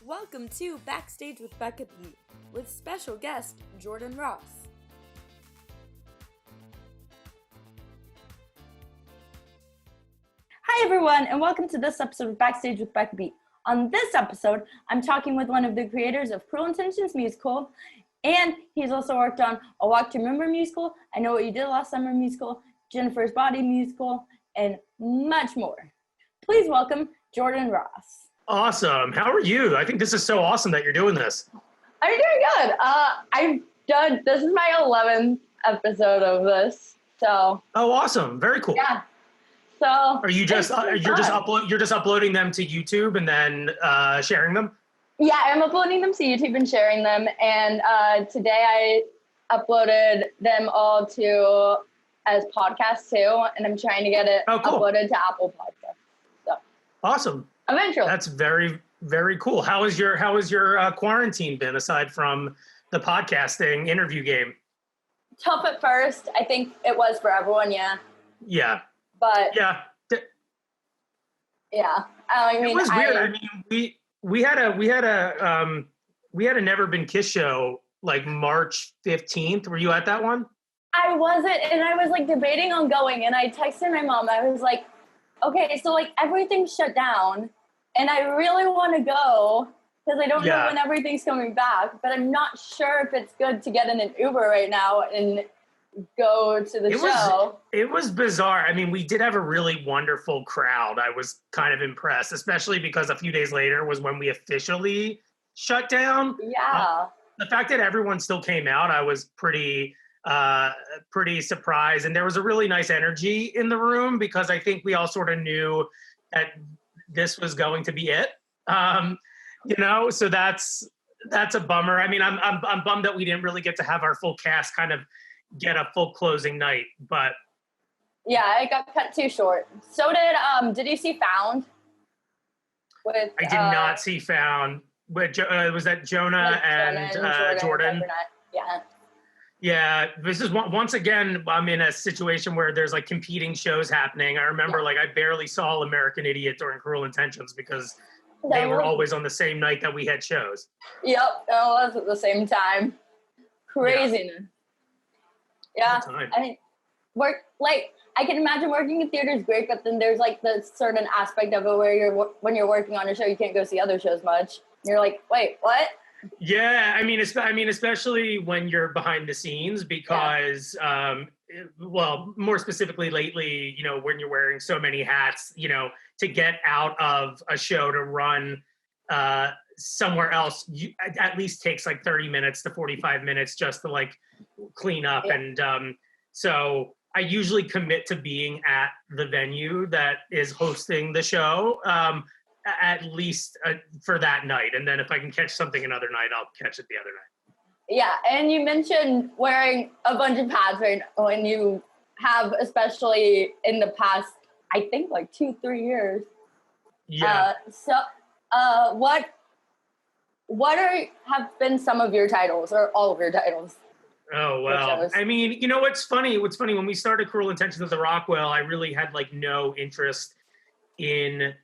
Welcome to Backstage with Becca with special guest Jordan Ross. Hi everyone, and welcome to this episode of Backstage with Becca. On this episode, I'm talking with one of the creators of Cruel Intentions musical, and he's also worked on A Walk to Remember musical, I Know What You Did Last Summer musical, Jennifer's Body musical, and much more. Please welcome Jordan Ross. Awesome. How are you? I think this is so awesome that you're doing this. I'm doing good. This is my 11th episode of this, so. Oh, awesome. Very cool. Yeah. So. Are you just, you're just uploading them to YouTube and then sharing them? Yeah, I'm uploading them to YouTube and sharing them. And today I uploaded them all as podcasts too. And I'm trying to get it uploaded to Apple Podcasts. So. Awesome. Eventually. That's very, very cool. How has your quarantine been aside from the podcasting interview game? Tough at first. I think it was for everyone. Yeah. Yeah. But. Yeah. Yeah. I mean, it was weird. I mean, we had a Never Been Kissed show like March 15th. Were you at that one? I wasn't, and I was like debating on going, and I texted my mom. I was like, okay, so like everything's shut down and I really want to go because I don't know when everything's coming back, but I'm not sure if it's good to get in an Uber right now and go to the show. It was bizarre. I mean, we did have a really wonderful crowd. I was kind of impressed, especially because a few days later was when we officially shut down. Yeah. The fact that everyone still came out, I was pretty surprised, and there was a really nice energy in the room because I think we all sort of knew that this was going to be it. So that's a bummer. I mean, I'm bummed that we didn't really get to have our full cast kind of get a full closing night, but yeah, it got cut too short. So did you see Found? I did not see Found. Was that Jonah and Jordan? Yeah. Yeah, this is once again, I'm in a situation where there's like competing shows happening. I remember like I barely saw American Idiot during Cruel Intentions because they were always on the same night that we had shows. Yep, it was at the same time. Craziness. Yeah, I mean, I can imagine working in theater is great, but then there's like the certain aspect of it where when you're working on a show, you can't go see other shows much. You're like, wait, what? Yeah, I mean, especially when you're behind the scenes because, well, more specifically lately, when you're wearing so many hats, to get out of a show to run somewhere else, at least takes like 30 minutes to 45 minutes just to like clean up. Yeah. And so I usually commit to being at the venue that is hosting the show. At least for that night. And then if I can catch something another night, I'll catch it the other night. Yeah, and you mentioned wearing a bunch of hats right when you have, especially in the past, I think like 2-3 years. Yeah. What have been some of your titles or all of your titles? Oh, well, I mean, what's funny when we started Cruel Intentions at the Rockwell, I really had like no interest in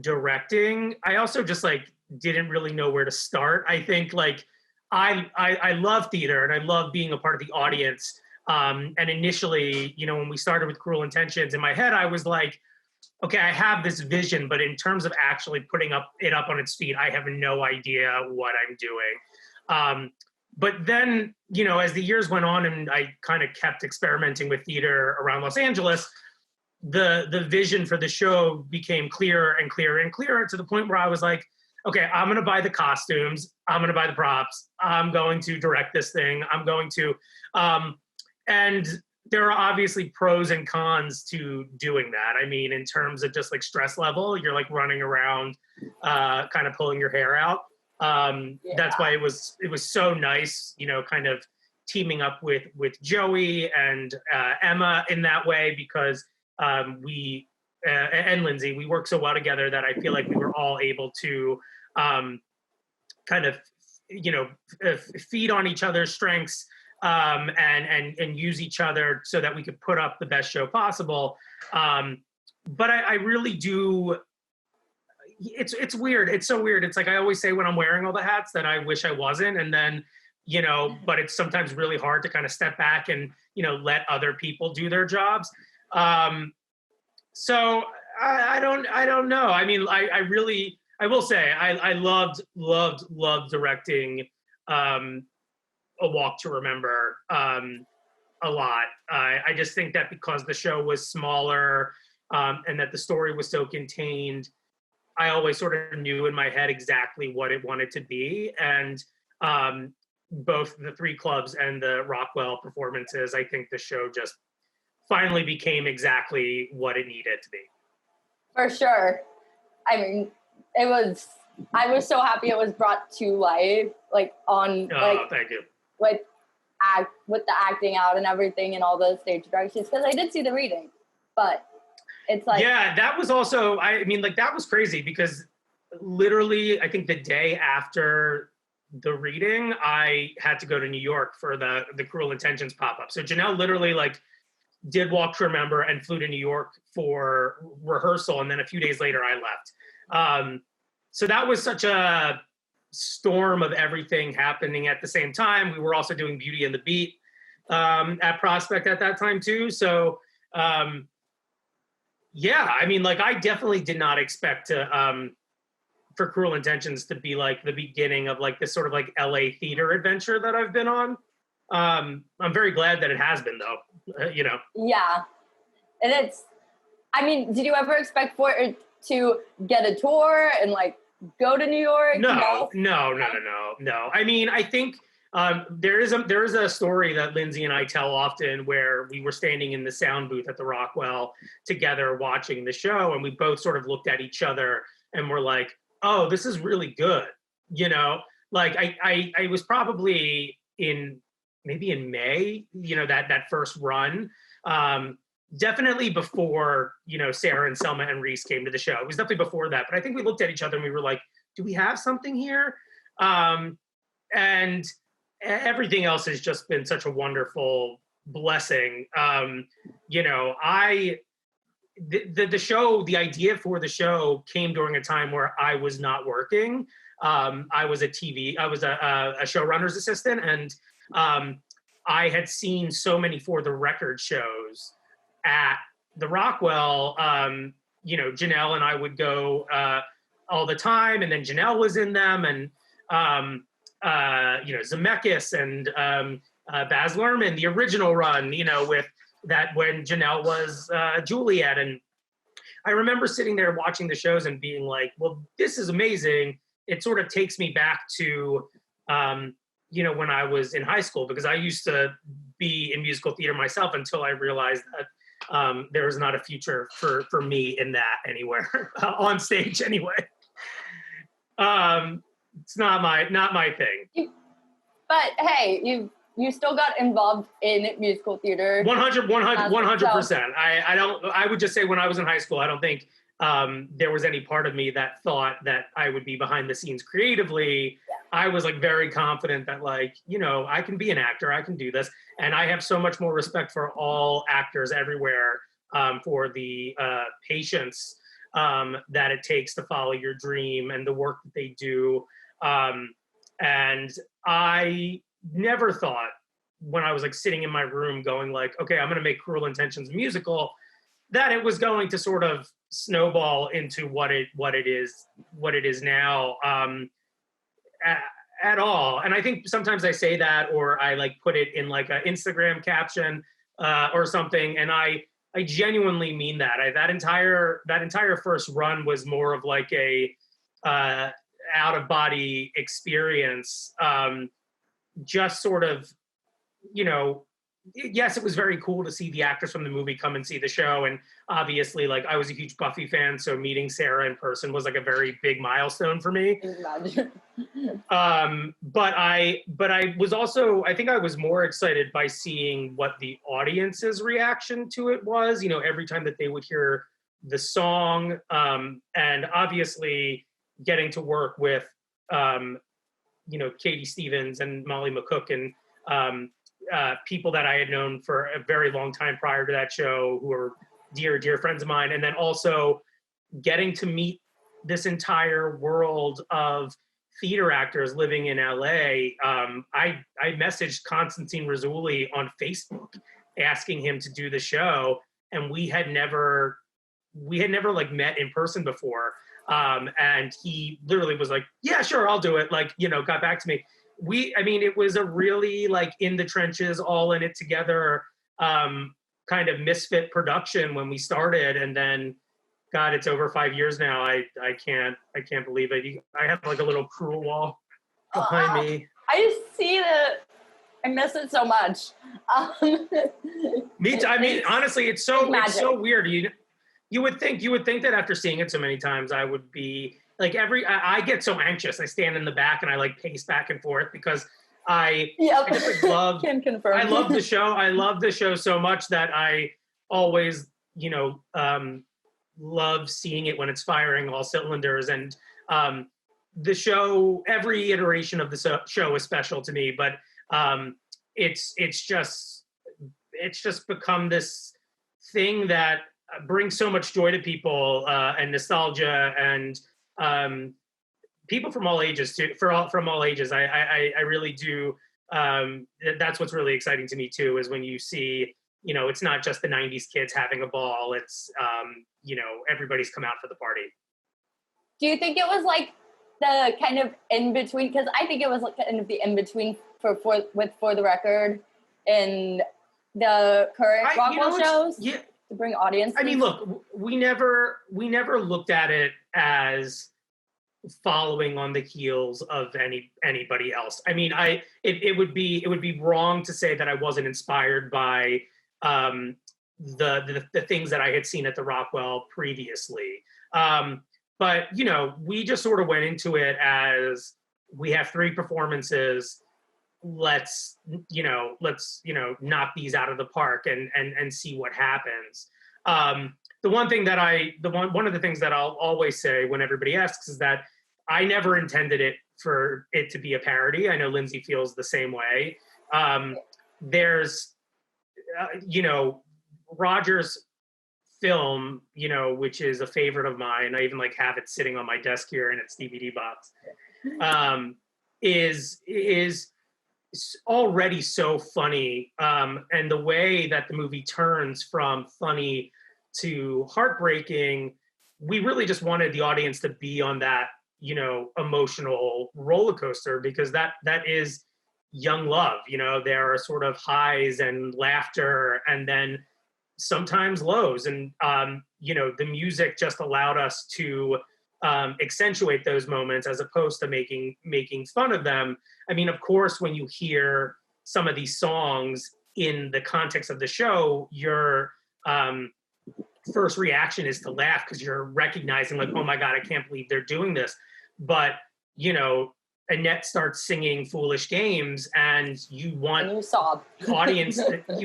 directing. I also just like didn't really know where to start. I think like I love theater and I love being a part of the audience. And initially, when we started with Cruel Intentions, in my head I was like, okay, I have this vision, but in terms of actually putting it up on its feet, I have no idea what I'm doing. But then, as the years went on and I kind of kept experimenting with theater around Los Angeles, the vision for the show became clearer and clearer and clearer to the point where I was like, okay, I'm going to buy the costumes. I'm going to buy the props. I'm going to direct this thing. I'm going to, and there are obviously pros and cons to doing that. I mean, in terms of just like stress level, you're like running around, kind of pulling your hair out. That's why it was so nice, kind of teaming up with Joey and Emma in that way, because we and Lindsay, we work so well together that I feel like we were all able to kind of, feed on each other's strengths and use each other so that we could put up the best show possible. But I really do, it's weird. It's so weird. It's like I always say when I'm wearing all the hats that I wish I wasn't, and then but it's sometimes really hard to kind of step back and let other people do their jobs. So I don't know. I mean, I will say I loved directing A Walk to Remember a lot. I just think that because the show was smaller and that the story was so contained, I always sort of knew in my head exactly what it wanted to be. And both the three clubs and the Rockwell performances, I think the show just finally became exactly what it needed to be. For sure. I mean, I was so happy it was brought to life, like on, thank you. With the acting out and everything and all the stage directions, because I did see the reading, but it's like... Yeah, that was also, I mean, like, that was crazy because literally, I think the day after the reading, I had to go to New York for the Cruel Intentions pop-up. So Janelle literally, like, did Walk to Remember and flew to New York for rehearsal, and then a few days later, I left. So that was such a storm of everything happening at the same time. We were also doing Beauty and the Beat at Prospect at that time too. So yeah, I mean, like, I definitely did not expect to for Cruel Intentions to be like the beginning of like this sort of like LA theater adventure that I've been on. I'm very glad that it has been though, Yeah. And I mean, did you ever expect for it to get a tour and like go to New York? No. I mean, I think there is a story that Lindsay and I tell often where we were standing in the sound booth at the Rockwell together watching the show, and we both sort of looked at each other and were like, oh, this is really good. Like I was probably maybe in May, that first run. Definitely before, Sarah and Selma and Reese came to the show. It was definitely before that, but I think we looked at each other and we were like, do we have something here? And everything else has just been such a wonderful blessing. The idea for the show came during a time where I was not working. I was a showrunner's assistant, and I had seen so many For the Record shows at the Rockwell. Janelle and I would go all the time, and then Janelle was in them, and Zemeckis and Baz Luhrmann, the original run, with that when Janelle was Juliet. And I remember sitting there watching the shows and being like, well, this is amazing. It sort of takes me back to, when I was in high school, because I used to be in musical theater myself until I realized that there was not a future for me in that anywhere, on stage anyway. It's not my thing. But hey, you still got involved in musical theater. 100%. I would just say when I was in high school, I don't think there was any part of me that thought that I would be behind the scenes creatively. Yeah. I was like very confident that I can be an actor, I can do this. And I have so much more respect for all actors everywhere for the patience that it takes to follow your dream and the work that they do. And I never thought when I was like sitting in my room going like, okay, I'm going to make Cruel Intentions musical, that it was going to sort of snowball into what it is now at all. And I think sometimes I say that, or I like put it in like an Instagram caption or something. And I genuinely mean that. That entire first run was more of like a out of body experience. Just sort of, yes, it was very cool to see the actors from the movie come and see the show. And obviously, like, I was a huge Buffy fan, so meeting Sarah in person was like a very big milestone for me. But I was also, I think I was more excited by seeing what the audience's reaction to it was, every time that they would hear the song, and obviously getting to work with, Katie Stevens and Molly McCook and people that I had known for a very long time prior to that show, who were dear, dear friends of mine. And then also getting to meet this entire world of theater actors living in LA. I messaged Constantine Rizzulli on Facebook asking him to do the show, and we had never like met in person before. And he literally was like, yeah, sure, I'll do it. Like, you know, got back to me. It was a really like in the trenches, all in it together, kind of misfit production when we started. And then, God, it's over 5 years now. I can't believe it. I have like a little cruel wall behind me. I just see that. I miss it so much. Me too. I mean, honestly, it's so weird. You would think that after seeing it so many times, I would be like I get so anxious. I stand in the back and I like pace back and forth because I just like love. Can confirm. I love the show. I love the show so much that I always, you know, love seeing it when it's firing all cylinders. And the show, every iteration of the show is special to me. But it's just become this thing that brings so much joy to people and nostalgia and people from all ages too. From all ages, I really do. That's what's really exciting to me too, is when you see, you know, it's not just the 90s kids having a ball. It's, you know, everybody's come out for the party. Do you think it was like the kind of in-between? Because I think it was like kind of the in-between for the record and the current Rockwell shows to bring audience. I mean, look, we never looked at it as following on the heels of anybody else. I mean, it would be wrong to say that I wasn't inspired by the things that I had seen at the Rockwell previously. But, you know, we just sort of went into it as we have 3 performances. Let's knock these out of the park and see what happens. One of the things that I'll always say when everybody asks is that I never intended for it to be a parody. I know Lindsay feels the same way. There's, you know, Roger's film, you know, which is a favorite of mine. I even like have it sitting on my desk here in its DVD box. Is already so funny, and the way that the movie turns from funny to heartbreaking, we really just wanted the audience to be on that, you know, emotional roller coaster, because that is young love. You know, there are sort of highs and laughter and then sometimes lows, and you know, the music just allowed us to accentuate those moments as opposed to making fun of them. I mean, of course, when you hear some of these songs in the context of the show, your first reaction is to laugh because you're recognizing like, oh my God, I can't believe they're doing this. But, you know, Annette starts singing Foolish Games and you want you sob. You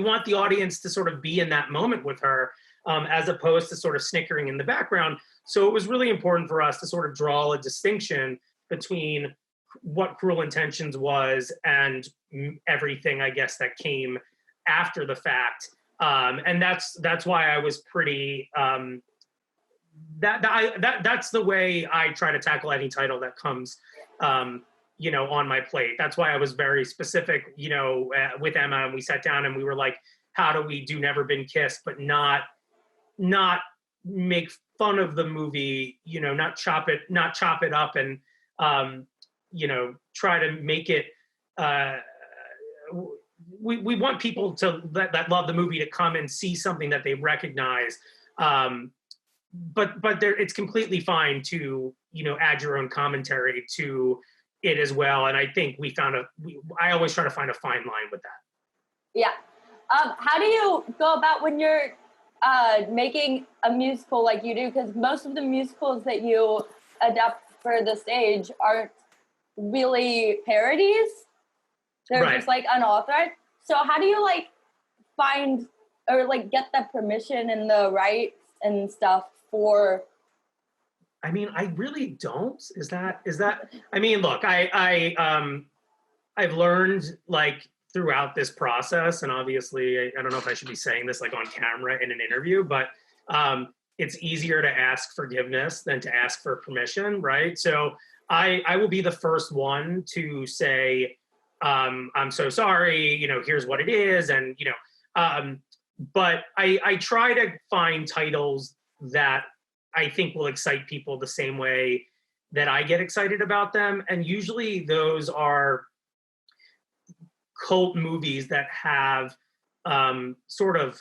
want the audience to sort of be in that moment with her, as opposed to sort of snickering in the background. So it was really important for us to sort of draw a distinction between what Cruel Intentions was and everything, I guess, that came after the fact. And that's why I was pretty, that's the way I try to tackle any title that comes, you know, on my plate. That's why I was very specific, you know, with Emma, and we sat down and we were like, how do we do Never Been Kissed, but not make fun of the movie, you know, not chop it up and, you know, try to make it, we want people that love the movie to come and see something that they recognize. But it's completely fine to, you know, add your own commentary to it as well. And I think I always try to find a fine line with that. Yeah. How do you go about when you're making a musical like you do? Because most of the musicals that you adapt for the stage aren't really parodies. They're just like unauthorized. So how do you like find or like get the permission and the rights and stuff for? I mean, I really don't. Is that? I mean, look, I've learned like throughout this process, and obviously, I don't know if I should be saying this like on camera in an interview, but it's easier to ask forgiveness than to ask for permission, right? So I will be the first one to say, I'm so sorry, here's what it is. And, but I try to find titles that I think will excite people the same way that I get excited about them. And usually those are cult movies that have survive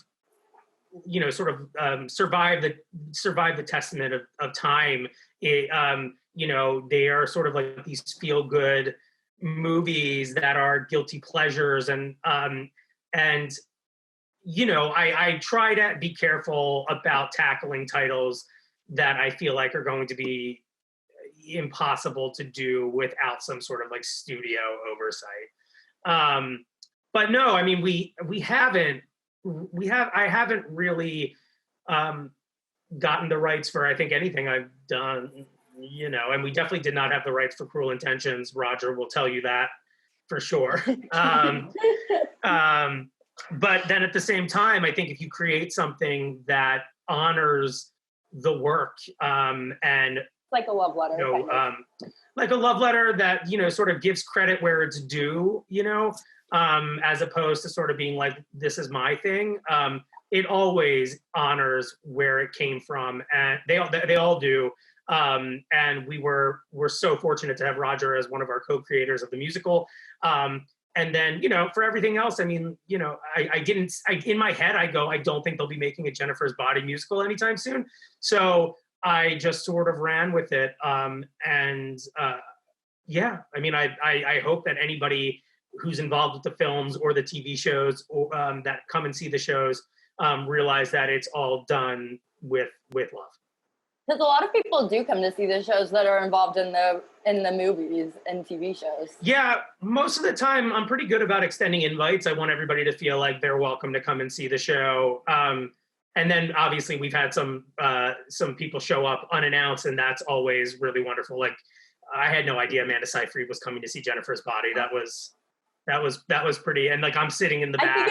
the testament of time. They are sort of like these feel good movies that are guilty pleasures, and I try to be careful about tackling titles that I feel like are going to be impossible to do without some sort of like studio oversight. But no, I mean, I haven't really gotten the rights for, I think, anything I've done, and we definitely did not have the rights for Cruel Intentions. Roger will tell you that for sure. But then at the same time, I think if you create something that honors the work, and like a love letter, like a love letter that, sort of gives credit where it's due, as opposed to sort of being like, this is my thing. It always honors where it came from, and they all do. And we're so fortunate to have Roger as one of our co-creators of the musical. And then, for everything else, I mean, in my head, I don't think they'll be making a Jennifer's Body musical anytime soon. So I just sort of ran with it. I mean, I hope that anybody who's involved with the films or the TV shows or that come and see the shows realize that it's all done with love. Because a lot of people do come to see the shows that are involved in the movies and TV shows. Yeah, most of the time I'm pretty good about extending invites. I want everybody to feel like they're welcome to come and see the show. And then obviously we've had some people show up unannounced, and that's always really wonderful. Like, I had no idea Amanda Seyfried was coming to see Jennifer's Body. That was pretty. And like, I'm sitting in the back,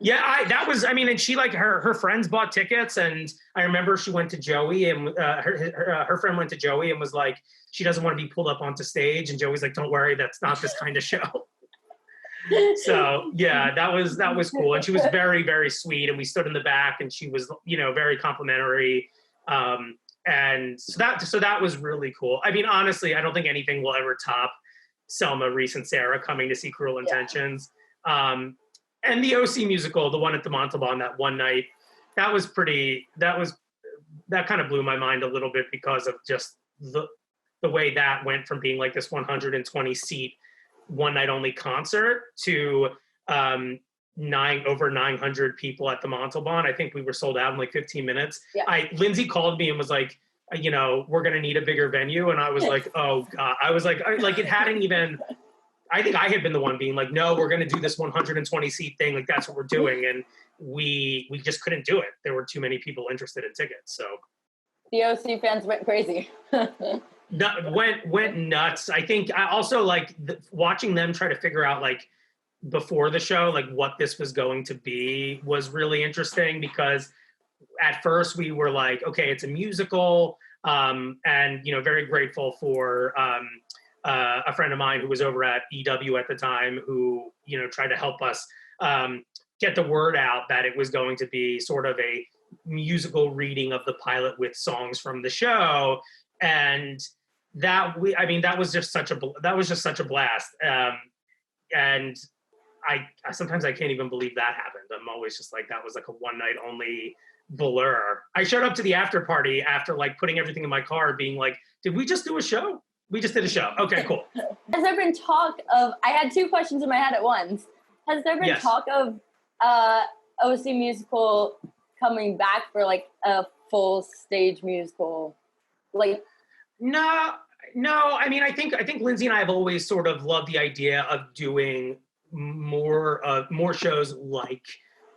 Yeah, and she, like, her friends bought tickets, and I remember she went to Joey, and her friend went to Joey and was like, she doesn't want to be pulled up onto stage, and Joey's like, don't worry, that's not this kind of show. So yeah, that was cool, and she was very, very sweet, and we stood in the back, and she was, very complimentary, and so that was really cool. I mean, honestly, I don't think anything will ever top Selma, Reese, and Sarah coming to see Cruel Intentions. And the OC musical, the one at the Montalban that one night, that kind of blew my mind a little bit because of just the way that went from being like this 120 seat one night only concert to over 900 people at the Montalban. I think we were sold out in like 15 minutes. Yeah. Lindsay called me and was like, we're going to need a bigger venue. And I was like, oh God, it hadn't even, I think I had been the one being like, no, we're going to do this 120 seat thing. Like, that's what we're doing. And we just couldn't do it. There were too many people interested in tickets. So the OC fans went crazy. went nuts. I think I also like watching them try to figure out, like, before the show, like, what this was going to be was really interesting, because at first we were like, okay, it's a musical. And, very grateful for, a friend of mine who was over at EW at the time who, tried to help us get the word out that it was going to be sort of a musical reading of the pilot with songs from the show. And that was just such a blast. And I sometimes I can't even believe that happened. I'm always just like, that was like a one night only blur. I showed up to the after party after, like, putting everything in my car being like, did we just do a show? We just did a show. Okay, cool. Has there been talk of, I had two questions in my head at once. Has there been talk of OC musical coming back for, like, a full stage musical? Like, No. I mean, I think Lindsay and I have always sort of loved the idea of doing more shows like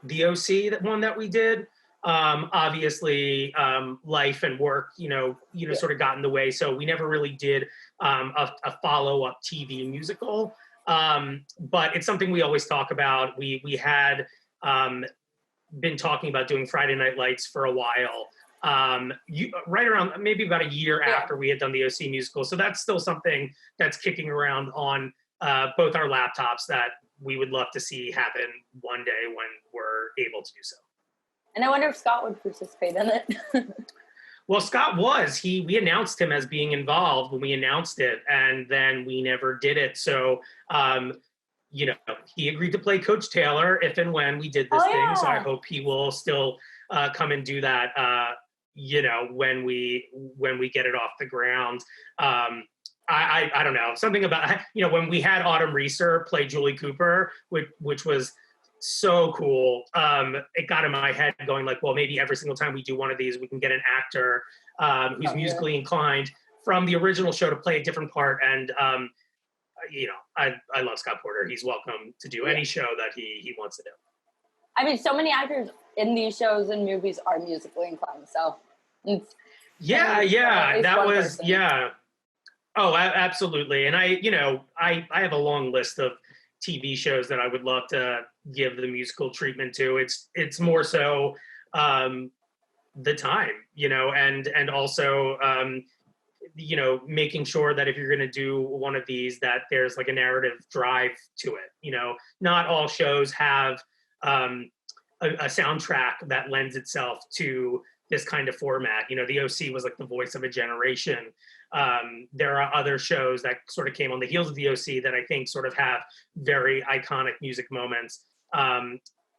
the OC, that one that we did. Obviously, life and work, sort of got in the way. So we never really did a follow-up TV musical. But it's something we always talk about. We had been talking about doing Friday Night Lights for a while. Right around maybe about a year after we had done the OC musical. So that's still something that's kicking around on both our laptops that we would love to see happen one day when we're able to do so. And I wonder if Scott would participate in it. Well, Scott we announced him as being involved when we announced it, and then we never did it. So, he agreed to play Coach Taylor if and when we did this thing. So I hope he will still come and do that, when we get it off the ground. I don't know, something about, when we had Autumn Reeser play Julie Cooper, which was so cool. It got in my head going like, well, maybe every single time we do one of these, we can get an actor who's musically inclined from the original show to play a different part. And, I love Scott Porter. He's welcome to do any show that he wants to do. I mean, so many actors in these shows and movies are musically inclined. So that was, Oh, absolutely. And I have a long list of TV shows that I would love to give the musical treatment to. It's more so the time, and also making sure that if you're going to do one of these, that there's like a narrative drive to it. Not all shows have a soundtrack that lends itself to this kind of format. The OC was like the voice of a generation. There are other shows that sort of came on the heels of the OC that I think sort of have very iconic music moments,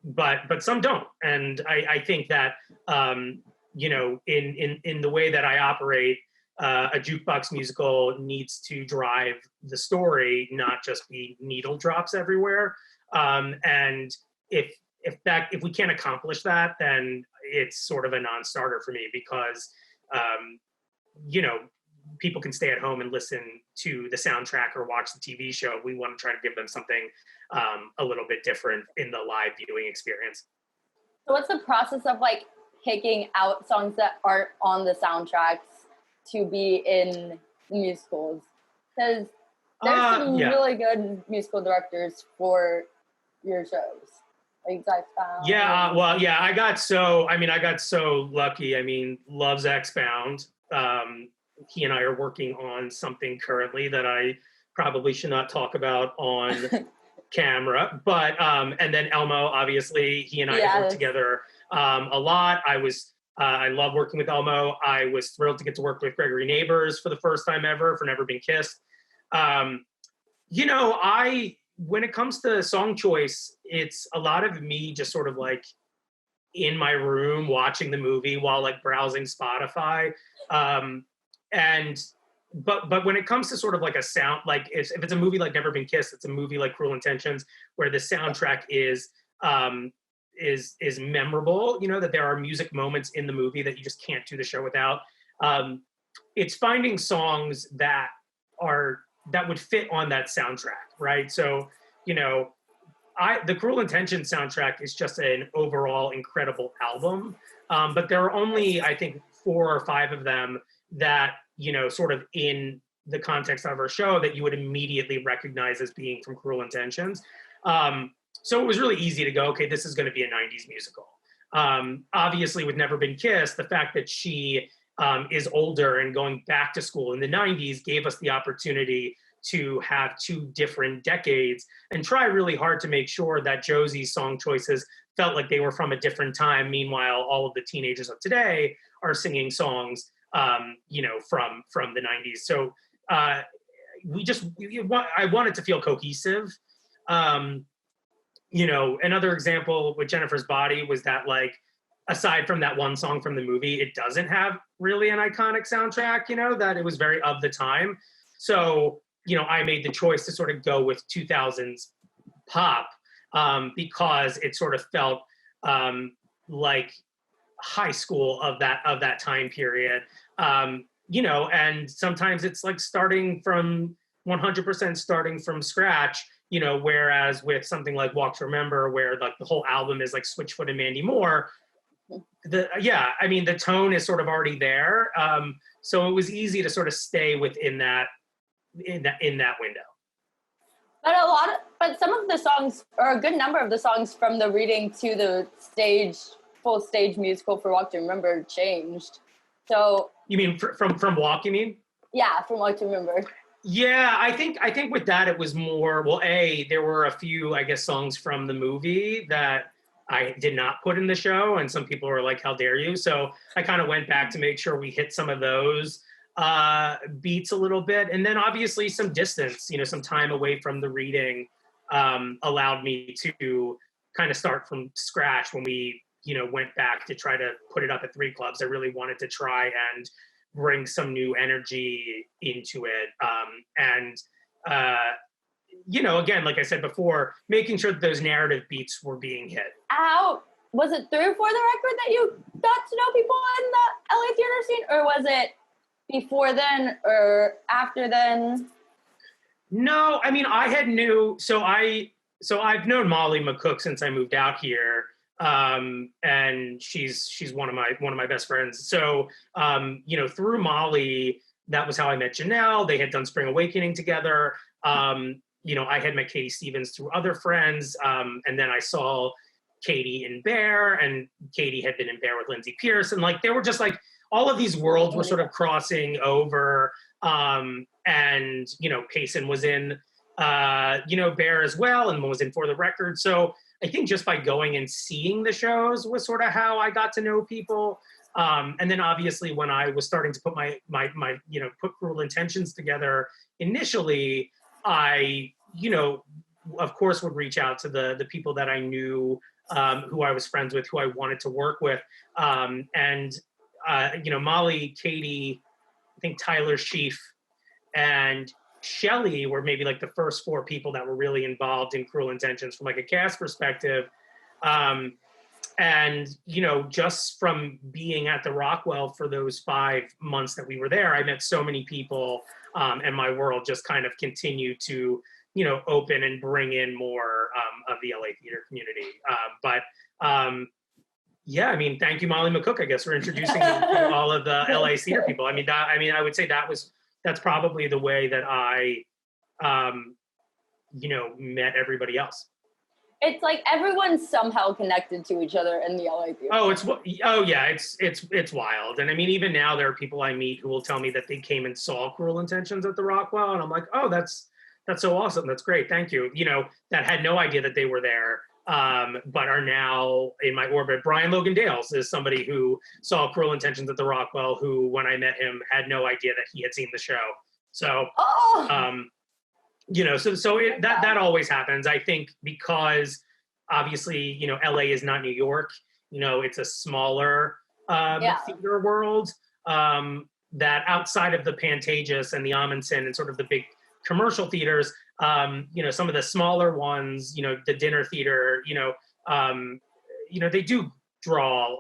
but some don't. And I think that in the way that I operate, a jukebox musical needs to drive the story, not just be needle drops everywhere. And if we can't accomplish that, then it's sort of a non-starter for me because people can stay at home and listen to the soundtrack or watch the TV show. We want to try to give them something a little bit different in the live viewing experience. So what's the process of like picking out songs that aren't on the soundtracks to be in the musicals? Because there's some really good musical directors for your shows. Like Zach Found. I got so lucky. Love's X-Bound. He and I are working on something currently that I probably should not talk about on camera, but and then Elmo, obviously, he and I have worked together a lot. I love working with Elmo. I was thrilled to get to work with Gregory Neighbors for the first time ever for Never Been Kissed. When it comes to song choice, it's a lot of me just sort of like in my room watching the movie while like browsing Spotify. But when it comes to sort of like a sound, like if it's a movie like Never Been Kissed, it's a movie like Cruel Intentions, where the soundtrack is memorable, that there are music moments in the movie that you just can't do the show without. It's finding songs that would fit on that soundtrack, right? So, the Cruel Intentions soundtrack is just an overall incredible album, but there are only, I think, 4 or 5 of them that, sort of in the context of our show that you would immediately recognize as being from Cruel Intentions. So it was really easy to go, okay, this is going to be a 90s musical. Obviously, with Never Been Kissed, the fact that she is older and going back to school in the 90s gave us the opportunity to have 2 different decades and try really hard to make sure that Josie's song choices felt like they were from a different time. Meanwhile, all of the teenagers of today are singing songs, from the 90s. So I wanted to feel cohesive. Another example with Jennifer's Body was that, like, aside from that one song from the movie, it doesn't have really an iconic soundtrack, that it was very of the time. So, I made the choice to sort of go with 2000s pop because it sort of felt like high school of that time period. And sometimes it's like starting from 100% starting from scratch, whereas with something like Walk to Remember, where like the whole album is like Switchfoot and Mandy Moore, the tone is sort of already there. So it was easy to sort of stay within that window. But some of the songs, or a good number of the songs from the reading to the full stage musical for Walk to Remember changed. So you mean from Walk? You mean? Yeah, from Walk to Remember. Yeah, I think with that it was more. Well, there were a few, I guess, songs from the movie that I did not put in the show, and some people were like, "How dare you?" So I kind of went back to make sure we hit some of those beats a little bit, and then obviously some distance, some time away from the reading allowed me to kind of start from scratch when we went back to try to put it up at 3 clubs. I really wanted to try and bring some new energy into it, again, like I said before, making sure that those narrative beats were being hit. Was it through For the Record that you got to know people in the LA theater scene, or was it before then or after then? No, I mean, I've known Molly McCook since I moved out here, and she's one of my best friends. So, through Molly, that was how I met Janelle. They had done Spring Awakening together. I had met Katie Stevens through other friends, and then I saw Katie in Bear, and Katie had been in Bear with Lindsay Pierce, and they were just all of these worlds were sort of crossing over. And Payson was in Bear as well, and was in For the Record. So I think just by going and seeing the shows was sort of how I got to know people. And then obviously when I was starting to put my put Cruel Intentions together initially, I of course would reach out to the people that I knew, who I was friends with, who I wanted to work with. Molly, Katie, I think Tyler Sheaf, and Shelley were maybe the first 4 people that were really involved in Cruel Intentions from a cast perspective. And just from being at the Rockwell for those 5 months that we were there, I met so many people, and my world just kind of continued to open and bring in more of the LA theater community. Yeah, I mean, thank you, Molly McCook, I guess, for introducing me to all of the LA theater people. I would say that's probably the way that I, met everybody else. It's everyone's somehow connected to each other in the LA theater. It's wild. And I mean, even now there are people I meet who will tell me that they came and saw Cruel Intentions at the Rockwell, and I'm like, oh, that's so awesome. That's great. Thank you. That had no idea that they were there, but are now in my orbit. Brian Logan Dales is somebody who saw Cruel Intentions at the Rockwell, who, when I met him, had no idea that he had seen the show. So, that always happens. I think because obviously, LA is not New York. It's a smaller theater world, that outside of the Pantages and the Amundsen and sort of the big commercial theaters, some of the smaller ones, the dinner theater, they do draw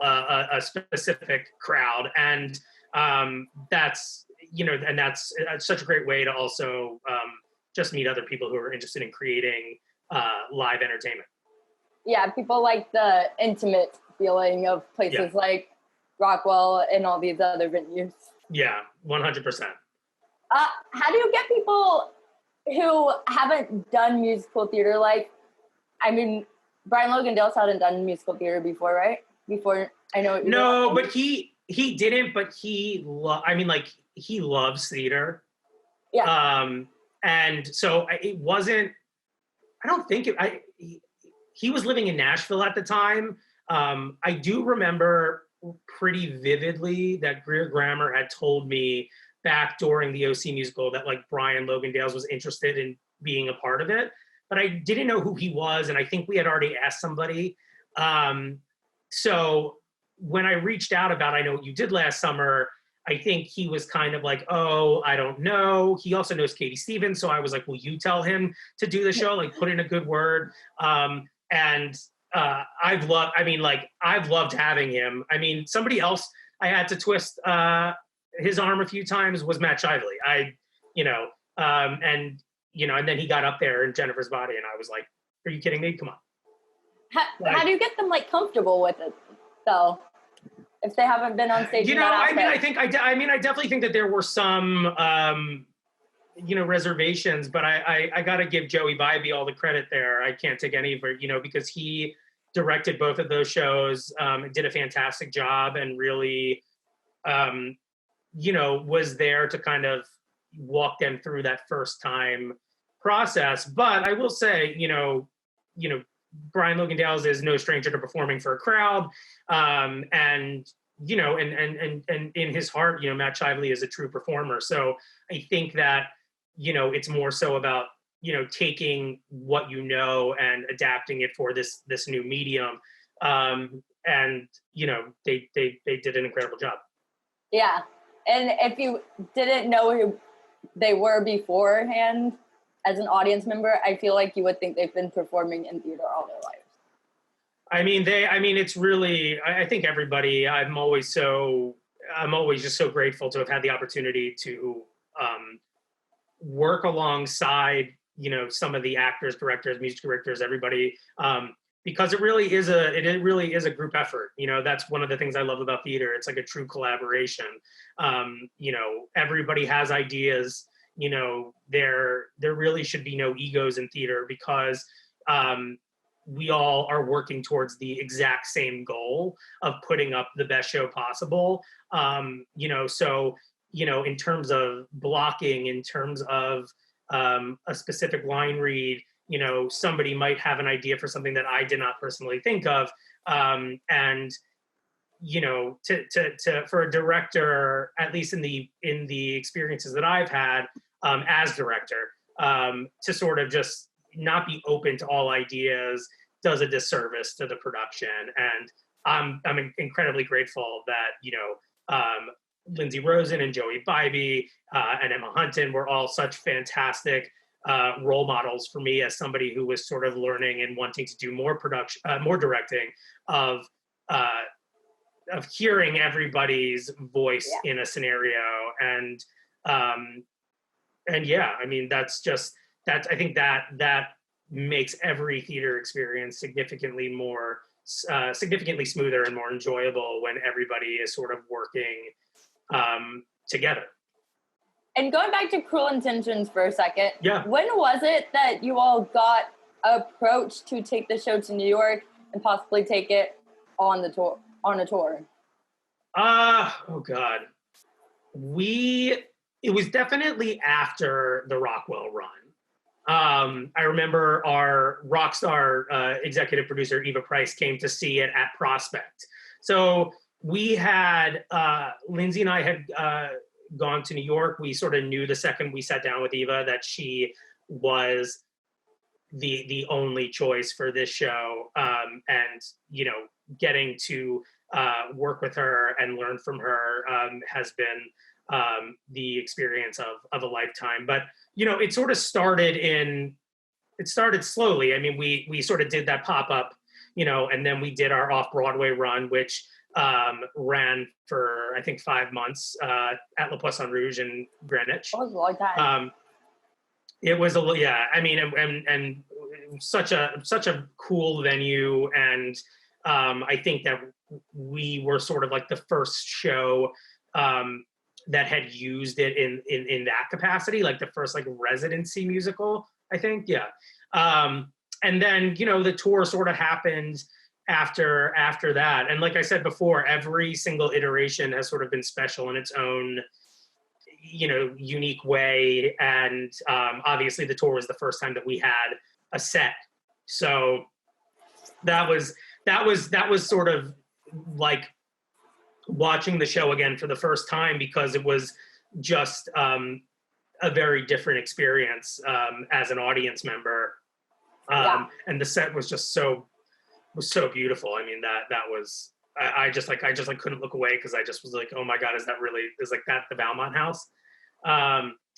a specific crowd, and that's such a great way to also just meet other people who are interested in creating live entertainment. Yeah, people like the intimate feeling of places like Rockwell and all these other venues. Yeah, 100%. How do you get people who haven't done musical theater? Brian Logan Dales hadn't done musical theater before, right? Before I know. No, but he didn't. But he loves theater. Yeah. And so it wasn't. I don't think he was living in Nashville at the time. I do remember pretty vividly that Greer Grammer had told me back during the OC musical that Brian Logan Dales was interested in being a part of it, but I didn't know who he was, and I think we had already asked somebody. So when I reached out about I Know What You Did Last Summer, I think he was kind of oh, I don't know. He also knows Katie Stevens, so I was will you tell him to do the show? Put in a good word. And I've loved having him. I mean, somebody else I had to twist his arm a few times was Matt Shively. And then he got up there in Jennifer's Body, and I was like, "Are you kidding me? Come on." How do you get them comfortable with it, though? If they haven't been on stage, I definitely think that there were some reservations, but I got to give Joey Bybee all the credit there. I can't take any of it, because he directed both of those shows, did a fantastic job, and really, was there to kind of walk them through that first time process. But I will say, Brian Logan Dales is no stranger to performing for a crowd, and and in his heart, Matt Shively is a true performer. So I think that it's more so about taking what and adapting it for this new medium, and they did an incredible job. Yeah, and if you didn't know who they were beforehand, as an audience member, I feel like you would think they've been performing in theater all their lives. It's really, I think everybody, I'm always just so grateful to have had the opportunity to work alongside, some of the actors, directors, music directors, everybody, because it really is a group effort. That's one of the things I love about theater. It's like a true collaboration. Everybody has ideas. There really should be no egos in theater, because we all are working towards the exact same goal of putting up the best show possible. So, in terms of blocking, in terms of a specific line read, somebody might have an idea for something that I did not personally think of. And for a director, at least in the experiences that I've had as director, to sort of just not be open to all ideas does a disservice to the production. And I'm incredibly grateful that Lindsay Rosen and Joey Bybee and Emma Hunton were all such fantastic role models for me as somebody who was sort of learning and wanting to do more directing, of hearing everybody's voice in a scenario. And yeah, I think that makes every theater experience significantly smoother and more enjoyable when everybody is sort of working together. And going back to Cruel Intentions for a second, yeah. When was it that you all got approached to take the show to New York and possibly take it on a tour? Oh God. It was definitely after the Rockwell run. I remember our Rockstar executive producer, Eva Price, came to see it at Prospect. So we had, Lindsay and I had gone to New York. We sort of knew the second we sat down with Eva that she was the only choice for this show. And, getting to work with her and learn from her has been the experience of a lifetime. But, it sort of started slowly. I mean, we sort of did that pop-up, and then we did our off-Broadway run, which ran for, I think, 5 months at Le Poisson Rouge in Greenwich. That was a long time. It was and such a cool venue. And I think that we were sort of like the first show that had used it in that capacity, like the first like residency musical, I think. Yeah. And then, the tour sort of happened after that. And like I said before, every single iteration has sort of been special in its own, unique way. And obviously the tour was the first time that we had a set. So that was sort of like watching the show again for the first time, because it was just a very different experience as an audience member. And the set was just so beautiful. I mean, that was, I just couldn't look away, because I just was like, oh my God, is that the Valmont House?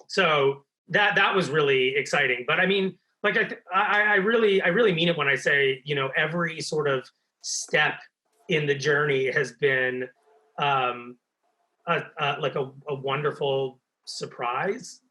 So that was really exciting. But I mean, like, I really mean it when I say, every sort of step in the journey has been like a wonderful surprise.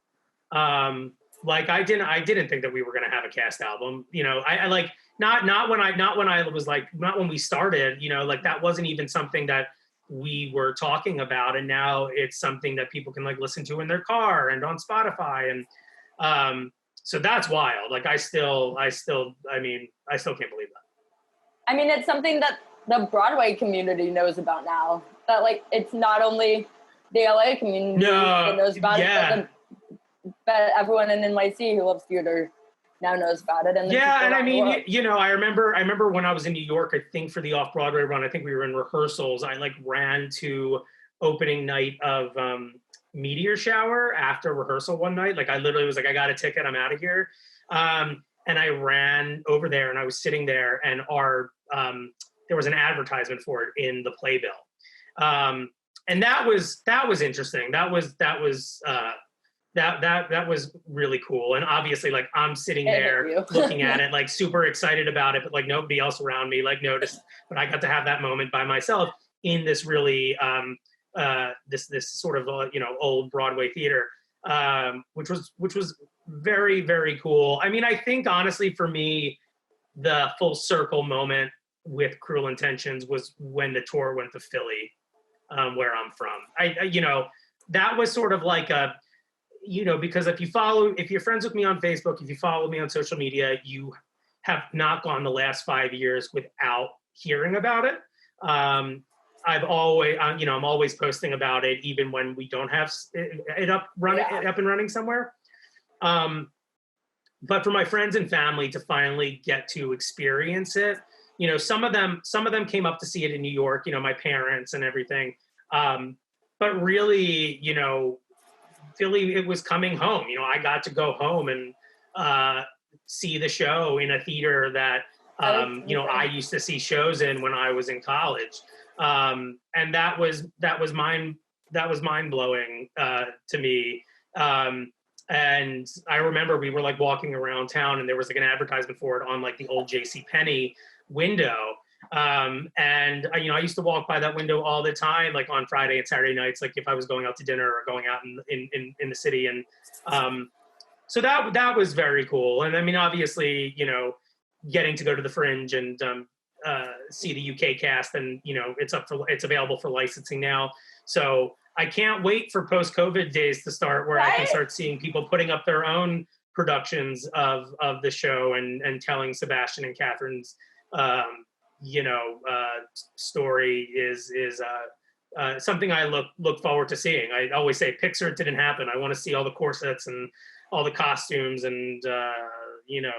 Like I didn't think that we were going to have a cast album, I like, not when we started, like that wasn't even something that we were talking about, and now it's something that people can like listen to in their car and on Spotify, and so that's wild. Like I still can't believe that. I mean, it's something that the Broadway community knows about now. That like it's not only the LA community that knows about it, but everyone in NYC who loves theater now knows about it. And and I mean, you know, I remember when I was in New York, I think for the off-Broadway run, I think we were in rehearsals. I like ran to opening night of Meteor Shower after rehearsal one night. Like I literally was like, I got a ticket, I'm out of here. And I ran over there and I was sitting there, and there was an advertisement for it in the playbill. And that was interesting. That was really cool. And obviously, like, I'm sitting there looking at it, like super excited about it, but like nobody else around me like noticed. But I got to have that moment by myself in this really this sort of old Broadway theater, which was very, very cool. I mean, I think honestly for me, the full circle moment with Cruel Intentions was when the tour went to Philly, where I'm from. That was sort of like a, because if you're friends with me on Facebook, if you follow me on social media, you have not gone the last 5 years without hearing about it. I'm always posting about it, even when we don't have it up and running somewhere. But for my friends and family to finally get to experience it, some of them came up to see it in New York, my parents and everything. But really, Philly, it was coming home. I got to go home and see the show in a theater that, I used to see shows in when I was in college. And that was mind blowing to me. And I remember we were like walking around town, and there was like an advertisement for it on like the old JCPenney window. And I used to walk by that window all the time, like on Friday and Saturday nights, like if I was going out to dinner or going out in the city. And so that was very cool. And I mean, obviously, getting to go to the Fringe and see the UK cast, and it's available for licensing now. So I can't wait for post-COVID days to start, where I can start seeing people putting up their own productions of the show and telling Sebastian and Catherine's story is something I look forward to seeing. I always say, Pixar, it didn't happen. I want to see all the corsets and all the costumes and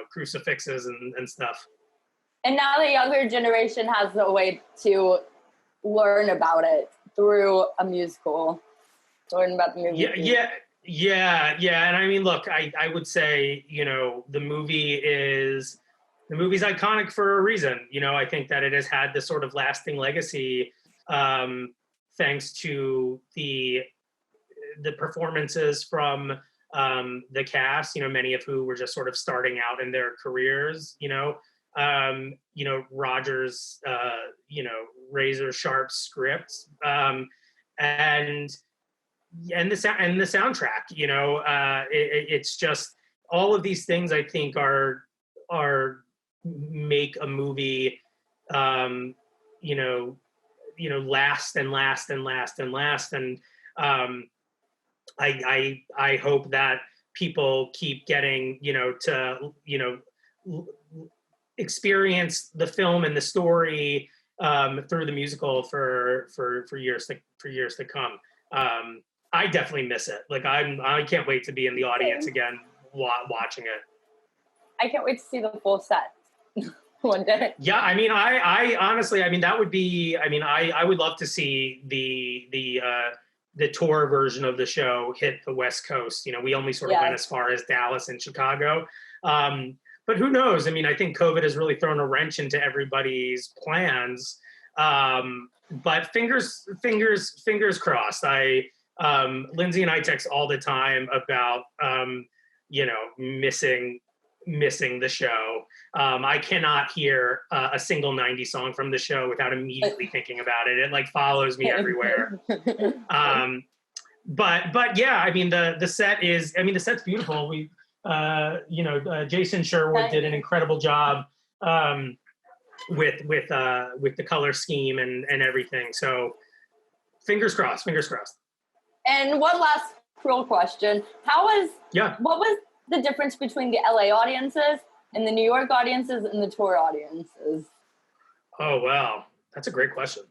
crucifixes and stuff. And now the younger generation has a way to learn about it through a musical, learn about the movie. Yeah. And I mean, look, I would say, the movie's iconic for a reason. I think that it has had this sort of lasting legacy, thanks to the performances from the cast, many of who were just sort of starting out in their careers, Roger's, razor sharp scripts, and the soundtrack, it's just all of these things I think are make a movie, last and last and last and last. And I hope that people keep getting, to, experience the film and the story through the musical for years to come. I definitely miss it. Like I can't wait to be in the audience again watching it. I can't wait to see the full set one day. Yeah, I mean, I honestly, I mean, that would be, I mean, I would love to see the tour version of the show hit the West Coast. We only sort of went as far as Dallas and Chicago. But who knows? I mean, I think COVID has really thrown a wrench into everybody's plans. But fingers crossed. Lindsay and I text all the time about, missing the show. I cannot hear a single 90s song from the show without immediately thinking about it. It like follows me everywhere. But yeah, I mean, the set's beautiful. We, Jason Sherwood did an incredible job with the color scheme and everything. So Fingers crossed. Fingers crossed. And one last cruel question. What was the difference between the LA audiences and the New York audiences and the tour audiences? Oh, wow. That's a great question.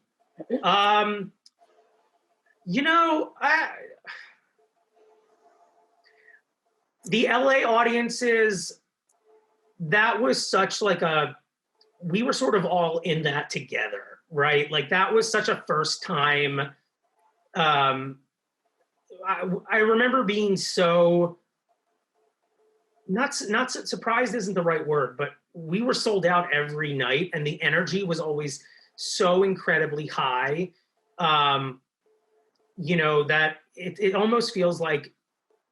The LA audiences, that was such like we were sort of all in that together, right? Like that was such a first time. I remember being so, not surprised isn't the right word, but we were sold out every night and the energy was always so incredibly high. That it almost feels like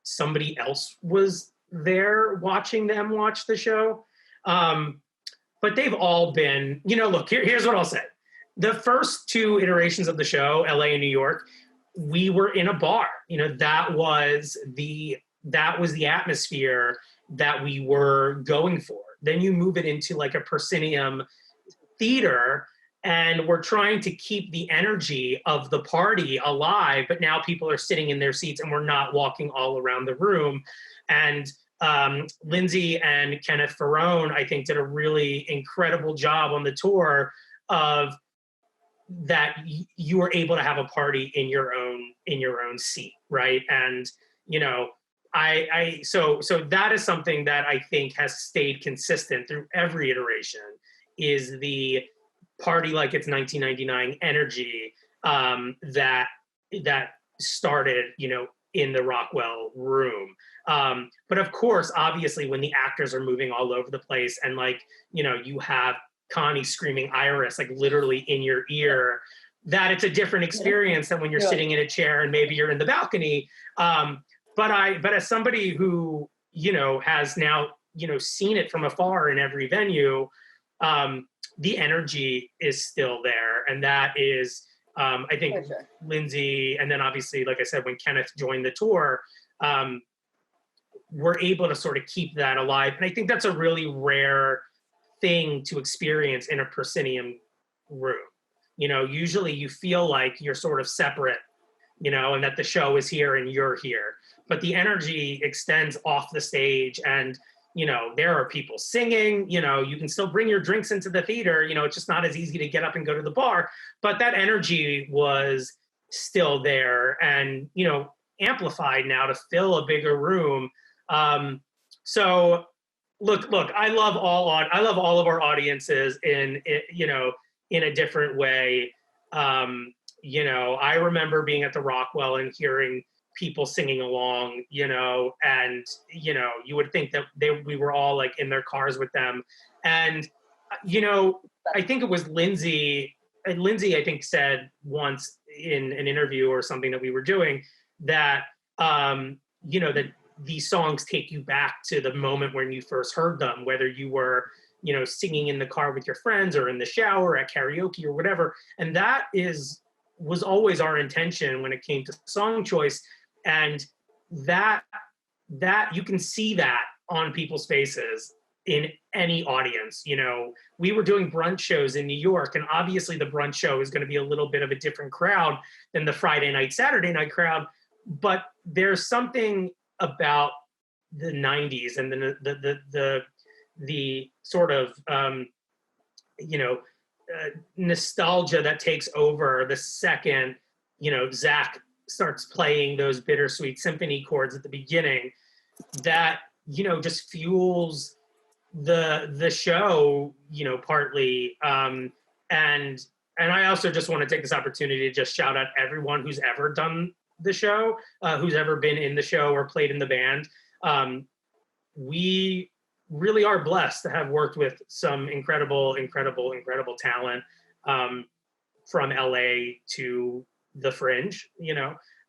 somebody else was there watching them watch the show. But they've all been, look, here's what I'll say. The first two iterations of the show, LA and New York, we were in a bar. That was the atmosphere that we were going for. Then you move it into like a proscenium theater, and we're trying to keep the energy of the party alive, but now people are sitting in their seats and we're not walking all around the room. And Lindsay and Kenneth Ferrone, I think, did a really incredible job on the tour of that you were able to have a party in your own seat, right? And so that is something that I think has stayed consistent through every iteration, is the party like it's 1999 energy that started, in the Rockwell room. But of course, obviously, when the actors are moving all over the place and you have Connie screaming Iris like literally in your ear, that it's a different experience than when you're sitting in a chair and maybe you're in the balcony. But as somebody who, has now, seen it from afar in every venue, the energy is still there. And that is, I think, Lindsay, and then obviously, like I said, when Kenneth joined the tour, we're able to sort of keep that alive. And I think that's a really rare thing to experience in a proscenium room. Usually you feel like you're sort of separate, and that the show is here and you're here. But the energy extends off the stage, and there are people singing, you can still bring your drinks into the theater, it's just not as easy to get up and go to the bar, but that energy was still there and, amplified now to fill a bigger room. So look, I love all of our audiences in a different way. I remember being at the Rockwell and hearing people singing along, and, you would think that we were all like in their cars with them. And, I think it was Lindsay, I think, said once in an interview or something that we were doing that, that these songs take you back to the moment when you first heard them, whether you were, singing in the car with your friends or in the shower at karaoke or whatever. And that was always our intention when it came to song choice. And that you can see that on people's faces in any audience. We were doing brunch shows in New York, and obviously the brunch show is going to be a little bit of a different crowd than the Friday night, Saturday night crowd. But there's something about the 90s and the sort of, nostalgia that takes over the second, Zach starts playing those bittersweet symphony chords at the beginning, that, just fuels the show, partly. And I also just want to take this opportunity to just shout out everyone who's ever done the show, who's ever been in the show or played in the band. We really are blessed to have worked with some incredible talent, from LA to the Fringe,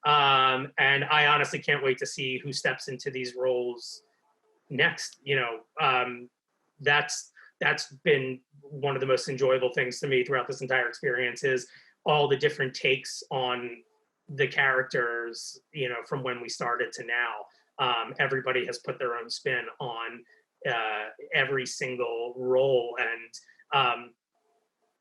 and I honestly can't wait to see who steps into these roles next. That's been one of the most enjoyable things to me throughout this entire experience, is all the different takes on the characters, from when we started to now. Everybody has put their own spin on every single role, and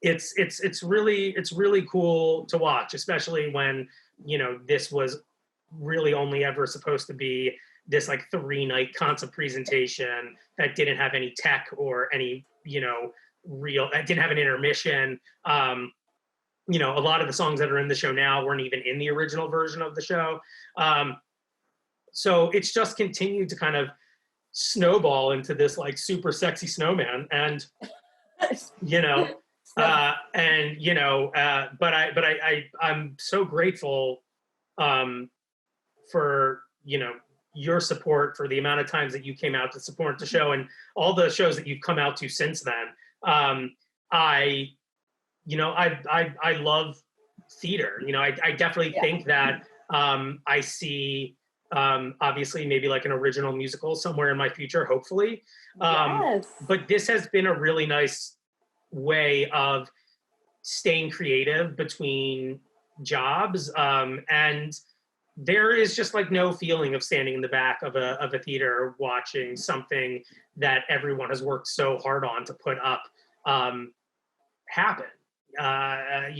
it's really cool to watch, especially when, you know, this was really only ever supposed to be this like 3-night concept presentation that didn't have any tech or any, you know, didn't have an intermission. You know, a lot of the songs that are in the show now weren't even in the original version of the show. So it's just continued to kind of snowball into this like super sexy snowman. And, you know, but I'm so grateful for, you know, your support, for the amount of times that you came out to support the show and all the shows that you've come out to since then. I love theater. You know, I definitely think that I see obviously maybe like an original musical somewhere in my future, hopefully. But this has been a really nice way of staying creative between jobs. And there is just like no feeling of standing in the back of a theater watching something that everyone has worked so hard on to put up happen. And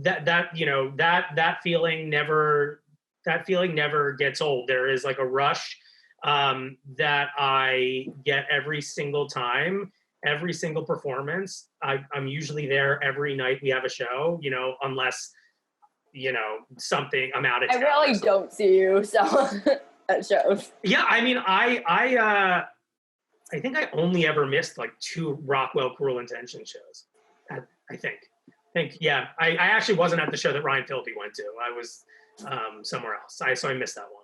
that feeling never gets old. There is like a rush that I get every single time, every single performance. I'm usually there every night we have a show, you know, unless, you know, something, I'm out of town. I really don't see you, so at shows. Yeah, I mean, I think I only ever missed like 2 Rockwell Cruel Intention shows. I think, yeah. I actually wasn't at the show that Ryan Phillippe went to. I was somewhere else. So I missed that one.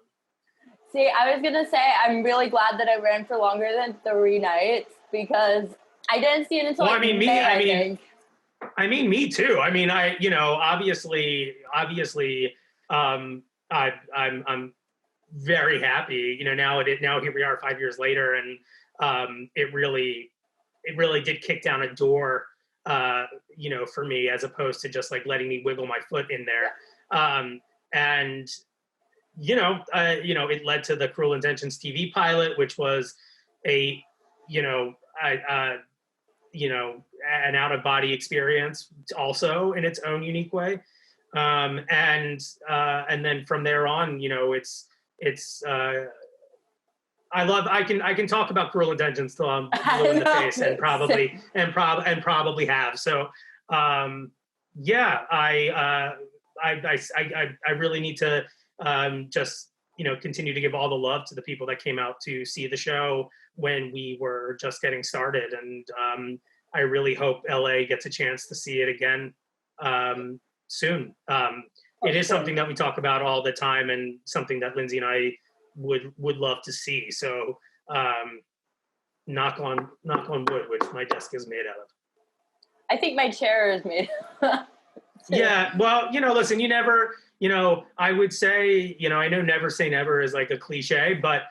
See, I was gonna say I'm really glad that I ran for longer than 3 nights because I didn't see it until May, I think. I mean, me too. I mean, obviously, I'm very happy. You know, now here we are 5 years later, and it really did kick down a door, you know, for me, as opposed to just like letting me wiggle my foot in there. And it led to the Cruel Intentions TV pilot, which was an out-of-body experience, also in its own unique way. And then from there on, you know, it's I can talk about Cruel Intentions till I'm blue in the face, and probably have. So I really need to just, you know, continue to give all the love to the people that came out to see the show when we were just getting started. And I really hope LA gets a chance to see it again soon. It is something that we talk about all the time, and something that Lindsay and I would love to see. So knock on wood, which my desk is made out of. I think my chair is made. Yeah, well, you know, listen, you never, you know, I would say, you know, I know never say never is like a cliche, but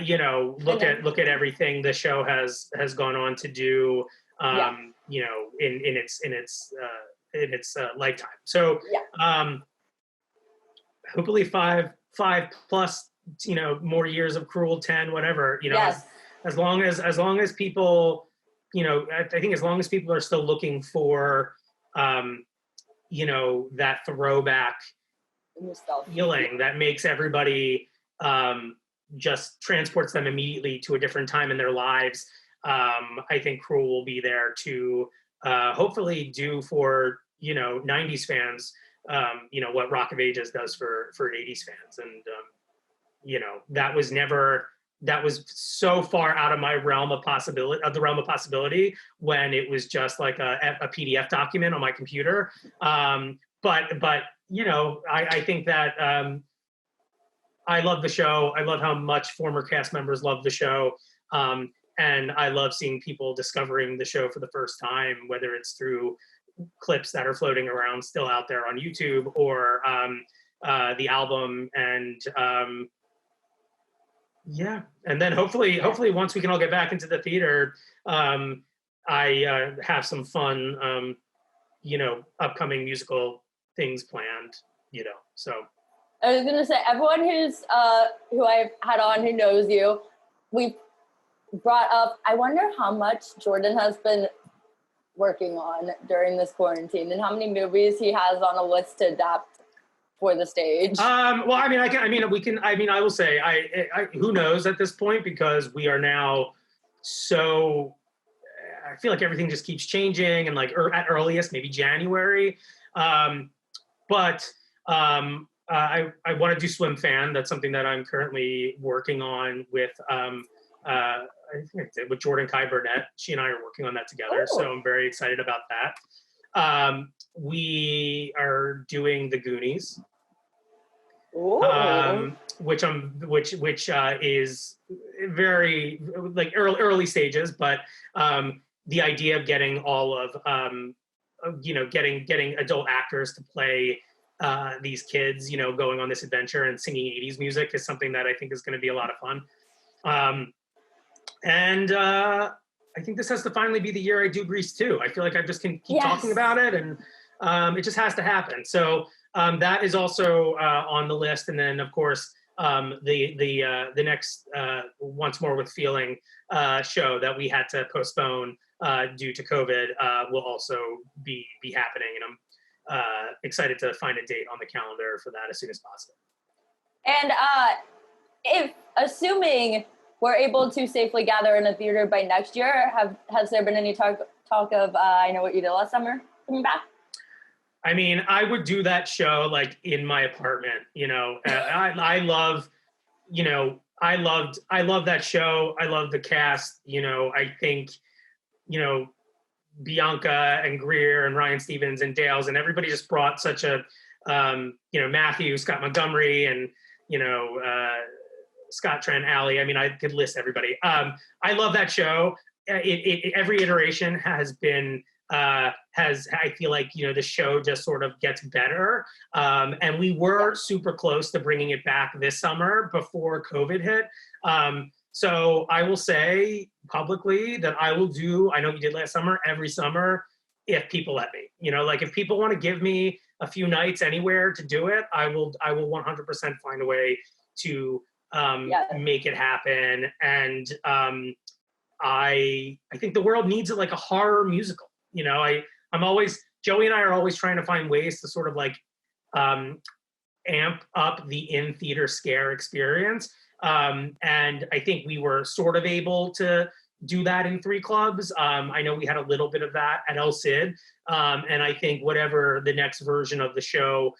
you know, look at everything the show has gone on to do, you know, in its lifetime. So hopefully five plus, you know, more years of Cruel 10, whatever, you know, as long as people, you know, I think as long as people are still looking for, you know, that throwback feeling that makes everybody, just transports them immediately to a different time in their lives. I think Cruel will be there to hopefully do for, you know, 90s fans, you know, what Rock of Ages does for 80s fans. And, you know, that was so far out of my realm of possibility when it was just like a PDF document on my computer. But you know, I think that I love the show. I love how much former cast members love the show. And I love seeing people discovering the show for the first time, whether it's through clips that are floating around still out there on YouTube, or the album. And and then hopefully once we can all get back into the theater, I have some fun, you know, upcoming musical things planned, you know, so. I was going to say, everyone who I've had on who knows you, we've brought up, I wonder how much Jordan has been working on during this quarantine, and how many movies he has on a list to adapt for the stage? Well, I mean, I will say, who knows at this point, because we are now so, I feel like everything just keeps changing, and like at earliest, maybe January. But I want to do Swim Fan. That's something that I'm currently working on with, I think I did with Jordan Kai Burnett. She and I are working on that together. So I'm very excited about that. We are doing the Goonies, which is very like early stages, but the idea of getting all of getting adult actors to play these kids, going on this adventure and singing 80s music is something that I think is going to be a lot of fun. And I think this has to finally be the year I do Grease 2. I feel like I just can keep talking about it, and it just has to happen. So that is also on the list. And then, of course, the next Once More with Feeling show that we had to postpone due to COVID will also be happening. And I'm excited to find a date on the calendar for that as soon as possible. And if assuming we're able to safely gather in a theater by next year, has there been any talk of I Know What You Did Last Summer coming back? I mean, I would do that show like in my apartment. I love that show. I love the cast. I think, Bianca and Greer and Ryan Stevens and Dales and everybody just brought such a, Matthew, Scott Montgomery, and, Scott Trent, Alley. I mean, I could list everybody. I love that show. Every iteration has been, I feel like, the show just sort of gets better. And we were super close to bringing it back this summer before COVID hit. So I will say publicly that I will do I Know You Did Last Summer every summer if people let me. If people want to give me a few nights anywhere to do it, I will 100% find a way to make it happen. And I think the world needs it, like a horror musical. Joey and I are always trying to find ways to sort of like amp up the in-theater scare experience. And I think we were sort of able to do that in 3 clubs. I know we had a little bit of that at El Cid. And I think whatever the next version of the show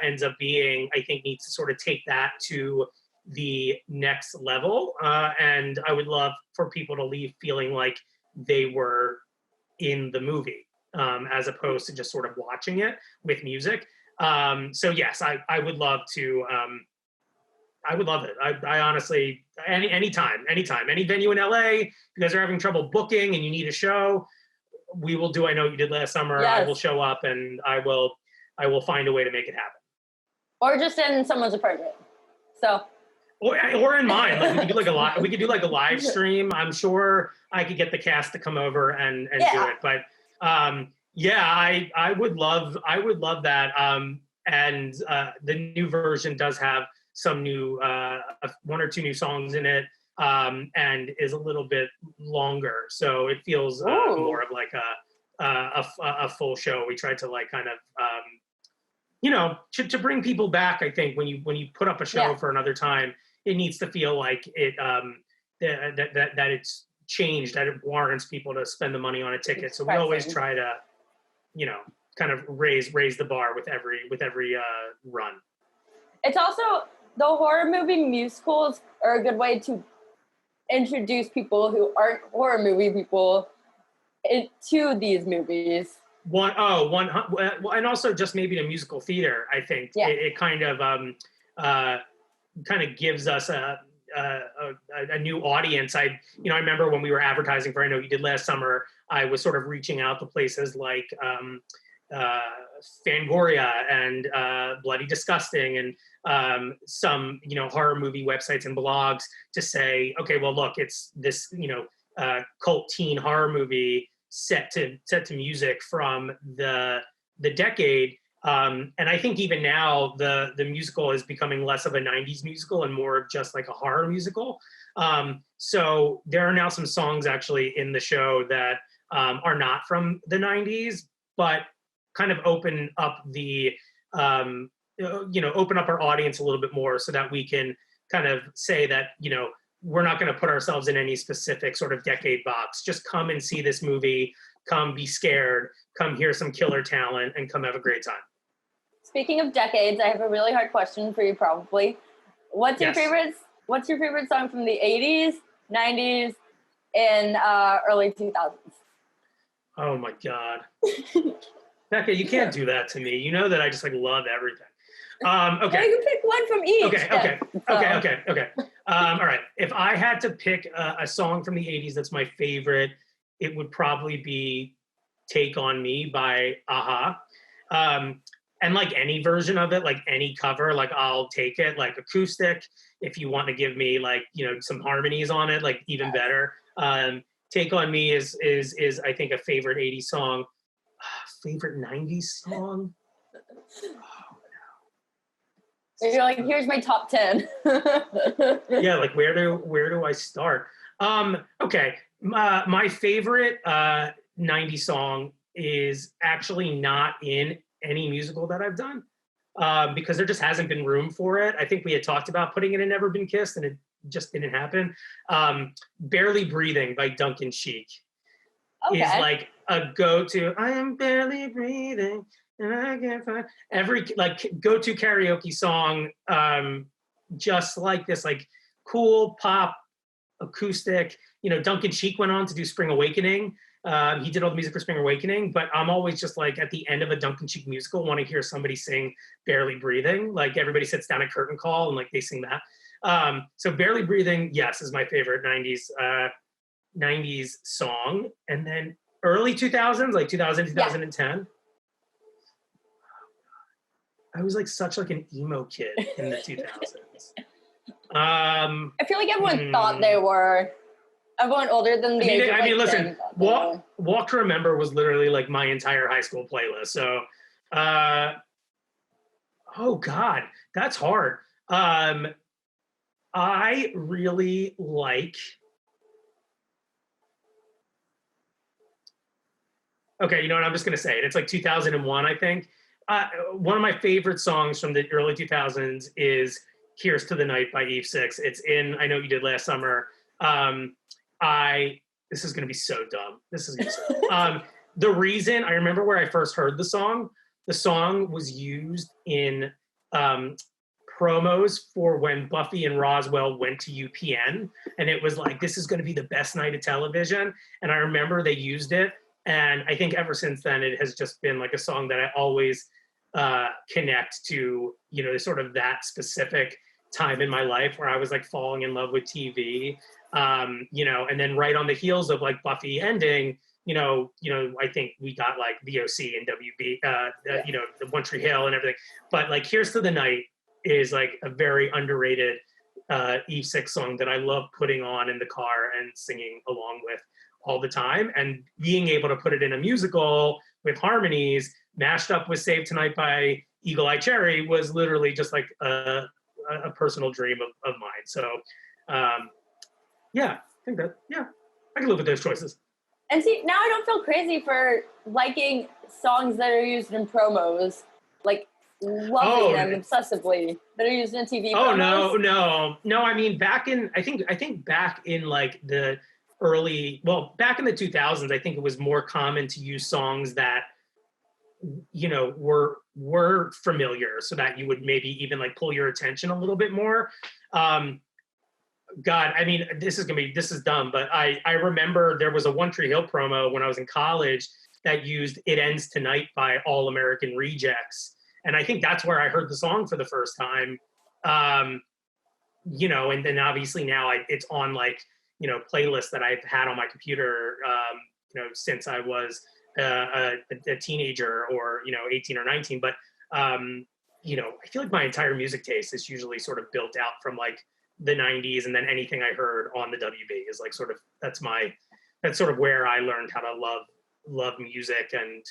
ends up being, I think needs to sort of take that to the next level. And I would love for people to leave feeling like they were in the movie, as opposed to just sort of watching it with music. So yes, I would love to, I would love it. I honestly, anytime, any venue in LA, if you guys are having trouble booking and you need a show, we will do I Know You Did Last Summer. Yes. I will show up and I will find a way to make it happen. Or just in someone's apartment. So. Or in mine. Like we could do like a live stream. I'm sure I could get the cast to come over and do it. But I would love that. And the new version does have some new 1 or 2 new songs in it, and is a little bit longer, so it feels more of like a full show. We tried to like kind of to bring people back. I think when you put up a show for another time, it needs to feel like it that it's changed, that it warrants people to spend the money on a ticket. So we always try to kind of raise the bar with every run. It's also, the horror movie musicals are a good way to introduce people who aren't horror movie people into these movies. And also just maybe to musical theater. I think it kind of gives us a new audience. I remember when we were advertising for I Know You Did Last Summer, I was sort of reaching out to places like Fangoria and Bloody Disgusting and some horror movie websites and blogs to say, okay, well look, it's this cult teen horror movie set to music from the decade. And I think even now the musical is becoming less of a 90s musical and more of just like a horror musical. So there are now some songs actually in the show that are not from the 90s, but kind of open up the, open up our audience a little bit more so that we can kind of say that, we're not going to put ourselves in any specific sort of decade box. Just come and see this movie, come be scared, come hear some killer talent, and come have a great time. Speaking of decades, I have a really hard question for you probably. What's your favorite song from the 80s, 90s, and early 2000s? Oh my God. Becca, you can't do that to me. You know that I just love everything. Okay. Well, you can pick one from each. Okay. All right. If I had to pick a song from the 80s that's my favorite, it would probably be Take On Me by a-ha. And any version of it, any cover, I'll take it, acoustic. If you want to give me some harmonies on it, even better. Take On Me is I think a favorite 80s song. Favorite 90s song? You're here's my top 10. Yeah, where do I start? Okay, my favorite 90s song is actually not in any musical that I've done because there just hasn't been room for it. I think we had talked about putting it in Never Been Kissed and it just didn't happen. Barely Breathing by Dworkin is a go-to. I am barely breathing. And I can't find every go-to karaoke song, just like this, cool pop acoustic. Dworkin went on to do Spring Awakening. He did all the music for Spring Awakening, but I'm always just at the end of a Dworkin musical, want to hear somebody sing Barely Breathing. Everybody sits down at curtain call and they sing that. So Barely Breathing, yes, is my favorite 90s song. And then early 2000s, 2000, 2010. I was such an emo kid in the 2000s. I feel everyone thought they were. Everyone older than the age of listen, Walk to Remember was literally my entire high school playlist. So, oh God, that's hard. I really okay, you know what? I'm just going to say it. It's 2001, I think. One of my favorite songs from the early 2000s is Here's to the Night by Eve 6. It's in I Know You Did Last Summer. This is going to be so dumb. The reason I remember where I first heard the song was used in promos for when Buffy and Roswell went to UPN. And it was this is going to be the best night of television. And I remember they used it. And I think ever since then, it has just been a song that I always connect to, sort of that specific time in my life where I was falling in love with TV, and then right on the heels of Buffy ending, I think we got VOC and WB, the One Tree Hill and everything. But Here's to the Night is a very underrated Eve 6 song that I love putting on in the car and singing along with all the time, and being able to put it in a musical with harmonies mashed up with Save Tonight by Eagle Eye Cherry was literally just a personal dream of mine. So yeah, I think that, I can live with those choices. And see, now I don't feel crazy for liking songs that are used in promos, loving them obsessively, that are used in TV promos. No. I mean, back in back in the back in the 2000s, I think it was more common to use songs that, were familiar so that you would maybe even pull your attention a little bit more. God, I mean, this is dumb, but I remember there was a One Tree Hill promo when I was in college that used It Ends Tonight by All American Rejects. And I think that's where I heard the song for the first time. And then obviously now it's on playlists that I've had on my computer, since I was a teenager or, 18 or 19. But, I feel my entire music taste is usually sort of built out from the 90s, and then anything I heard on the WB is that's sort of where I learned how to love music. And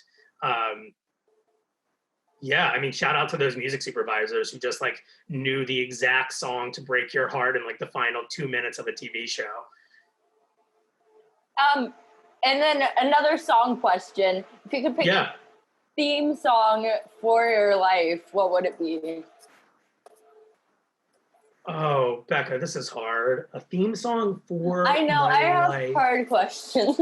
shout out to those music supervisors who just knew the exact song to break your heart in the final 2 minutes of a TV show. And then another song question. If you could pick a theme song for your life, what would it be? Oh, Becca, this is hard. A theme song for I know, my I have life. hard questions.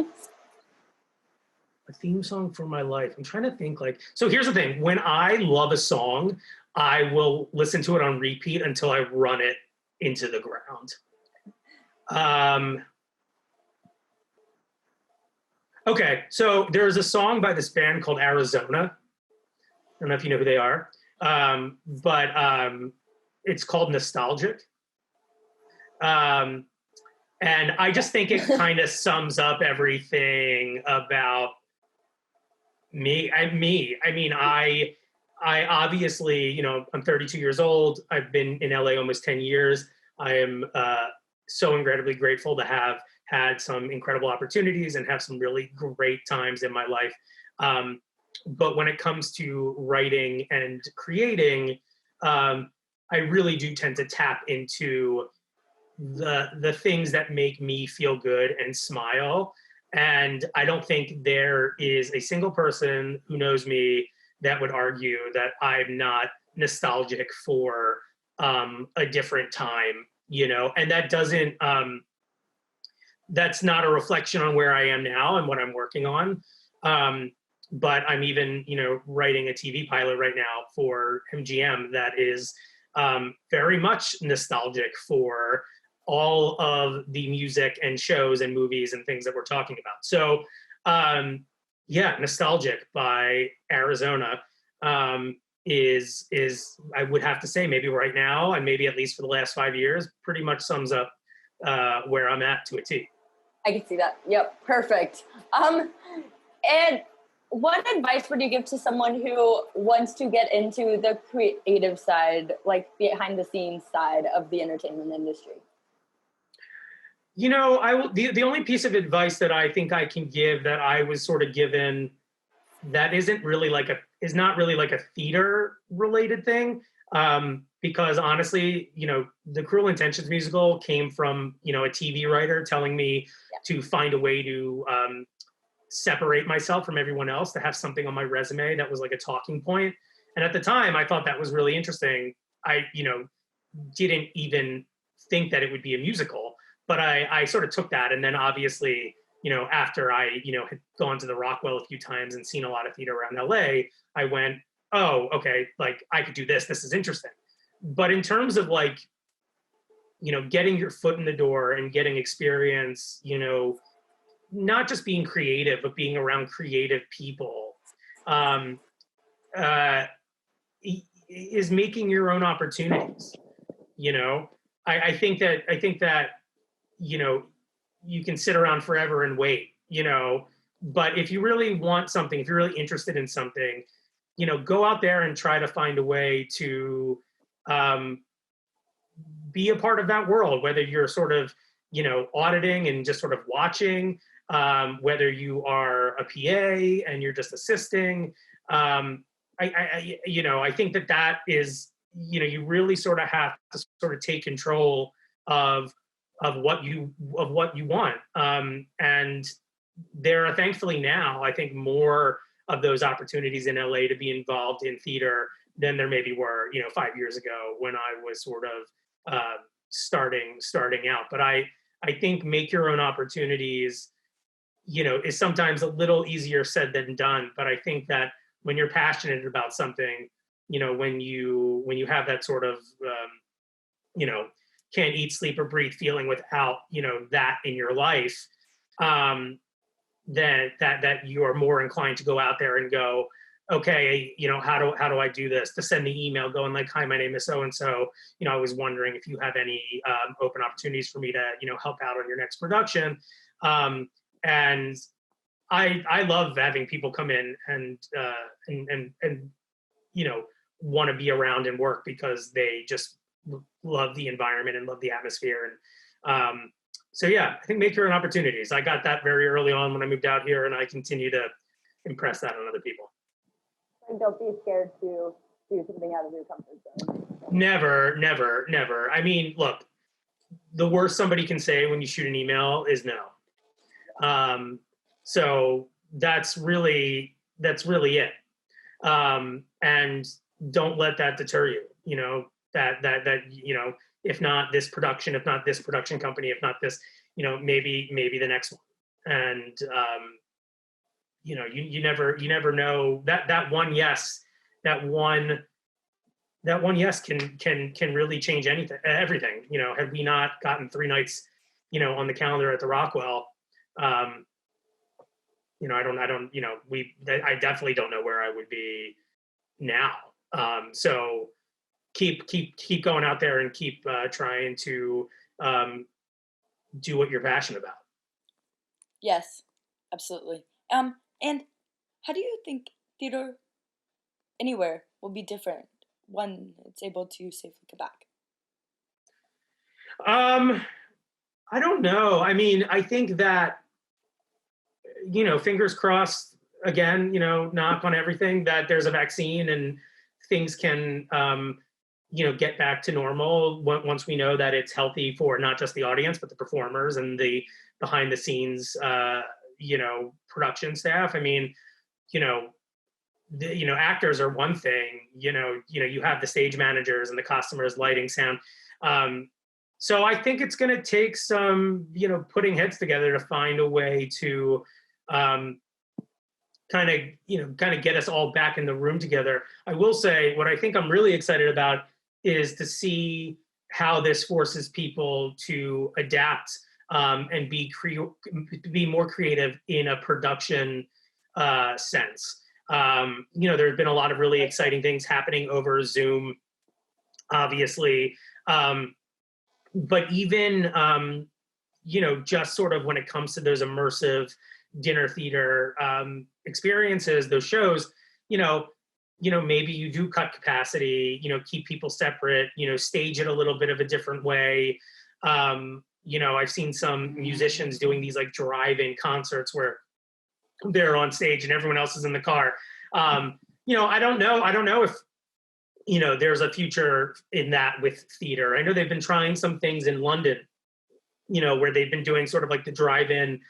A theme song for my life. I'm trying to think so here's the thing. When I love a song, I will listen to it on repeat until I run it into the ground. Okay, so there's a song by this band called Arizona. I don't know if you know who they are, but it's called Nostalgic. And I just think it kind of sums up everything about me. I mean, I obviously, I'm 32 years old. I've been in LA almost 10 years. I am so incredibly grateful to have had some incredible opportunities and have some really great times in my life. But when it comes to writing and creating, I really do tend to tap into the things that make me feel good and smile. And I don't think there is a single person who knows me that would argue that I'm not nostalgic for a different time, and that doesn't, that's not a reflection on where I am now and what I'm working on. But I'm even, writing a TV pilot right now for MGM that is very much nostalgic for all of the music and shows and movies and things that we're talking about. So Nostalgic by Arizona is I would have to say maybe right now and maybe at least for the last 5 years pretty much sums up where I'm at to a T. I can see that. Yep, perfect. And what advice would you give to someone who wants to get into the creative side, like behind the scenes side of the entertainment industry? The only piece of advice that I think I can give that I was sort of given that is not really like a theater related thing. Because honestly, the Cruel Intentions musical came from, a TV writer telling me to find a way to separate myself from everyone else, to have something on my resume that was like a talking point. And at the time, I thought that was really interesting. I, didn't even think that it would be a musical, but I sort of took that. And then obviously, after I, had gone to the Rockwell a few times and seen a lot of theater around LA, I went, oh, okay, like I could do this. This is interesting. But in terms of getting your foot in the door and getting experience, not just being creative, but being around creative people, is making your own opportunities. I think that, you can sit around forever and wait, but if you really want something, if you're really interested in something, go out there and try to find a way to be a part of that world, whether you're sort of, auditing and just sort of watching, whether you are a PA and you're just assisting. I think that is, you really sort of have to sort of take control of what you want. And there are thankfully now, I think, more of those opportunities in LA to be involved in theater than there maybe were, 5 years ago when I was sort of starting out. But I think make your own opportunities, is sometimes a little easier said than done. But I think that when you're passionate about something, when you have that sort of, can't eat, sleep, or breathe feeling without, that in your life, then that you are more inclined to go out there and go, okay, how do I do this? To send the email going like, hi, my name is so-and-so. I was wondering if you have any open opportunities for me to, help out on your next production. And I love having people come in and want to be around and work because they just love the environment and love the atmosphere. And so, I think make your own opportunities. I got that very early on when I moved out here, and I continue to impress that on other people. And don't be scared to do something out of your comfort zone. Never. I mean, look, the worst somebody can say when you shoot an email is no. So that's really it. And don't let that deter you. You know, that you know, if not this production company, if not this, you know, maybe the next one. And you know, you never know that one yes can really change everything. You know, had we not gotten 3 nights, you know, on the calendar at the Rockwell, you know, I don't, you know, I definitely don't know where I would be now. So keep going out there and keep trying to do what you're passionate about. Yes, absolutely. And how do you think theater anywhere will be different when it's able to safely come back? I don't know. I mean, I think that, you know, fingers crossed again, you know, knock on everything, that there's a vaccine and things can, you know, get back to normal once we know that it's healthy for not just the audience, but the performers and the behind the scenes, you know, production staff. I mean, you know, actors are one thing, you know, you have the stage managers and the costumers, lighting, sound. So I think it's going to take some, you know, putting heads together to find a way to kind of get us all back in the room together. I will say what I think I'm really excited about is to see how this forces people to adapt and be more creative in a production sense. You know, there have been a lot of really exciting things happening over Zoom, obviously. But even, you know, just sort of when it comes to those immersive dinner theater experiences, those shows, you know, maybe you do cut capacity, you know, keep people separate, you know, stage it a little bit of a different way. You know, I've seen some musicians doing these like drive-in concerts where they're on stage and everyone else is in the car. You know, I don't know if, you know, there's a future in that with theater. I know they've been trying some things in London, you know, where they've been doing sort of like the drive-in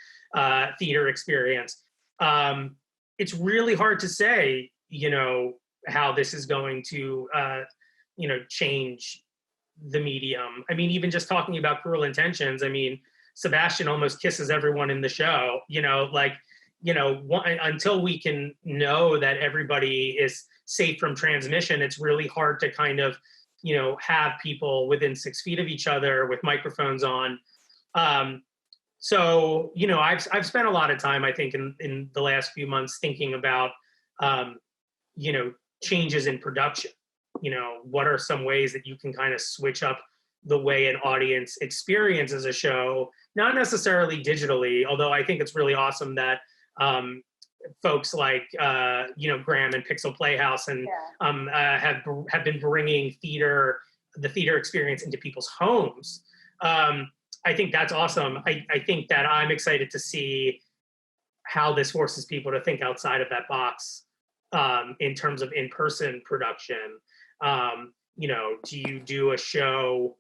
theater experience. It's really hard to say, you know, how this is going to, you know, change the medium. I mean, even just talking about Cruel Intentions, I mean, Sebastian almost kisses everyone in the show, you know, like, you know, until we can know that everybody is safe from transmission, it's really hard to kind of, you know, have people within 6 feet of each other with microphones on. So, you know, I've spent a lot of time, I think, in the last few months thinking about, you know, changes in production. You know, what are some ways that you can kind of switch up the way an audience experiences a show, not necessarily digitally, although I think it's really awesome that folks like, you know, Graham and Pixel Playhouse and have been bringing the theater experience into people's homes. I think that's awesome. I think that I'm excited to see how this forces people to think outside of that box in terms of in-person production. You know, do you do a show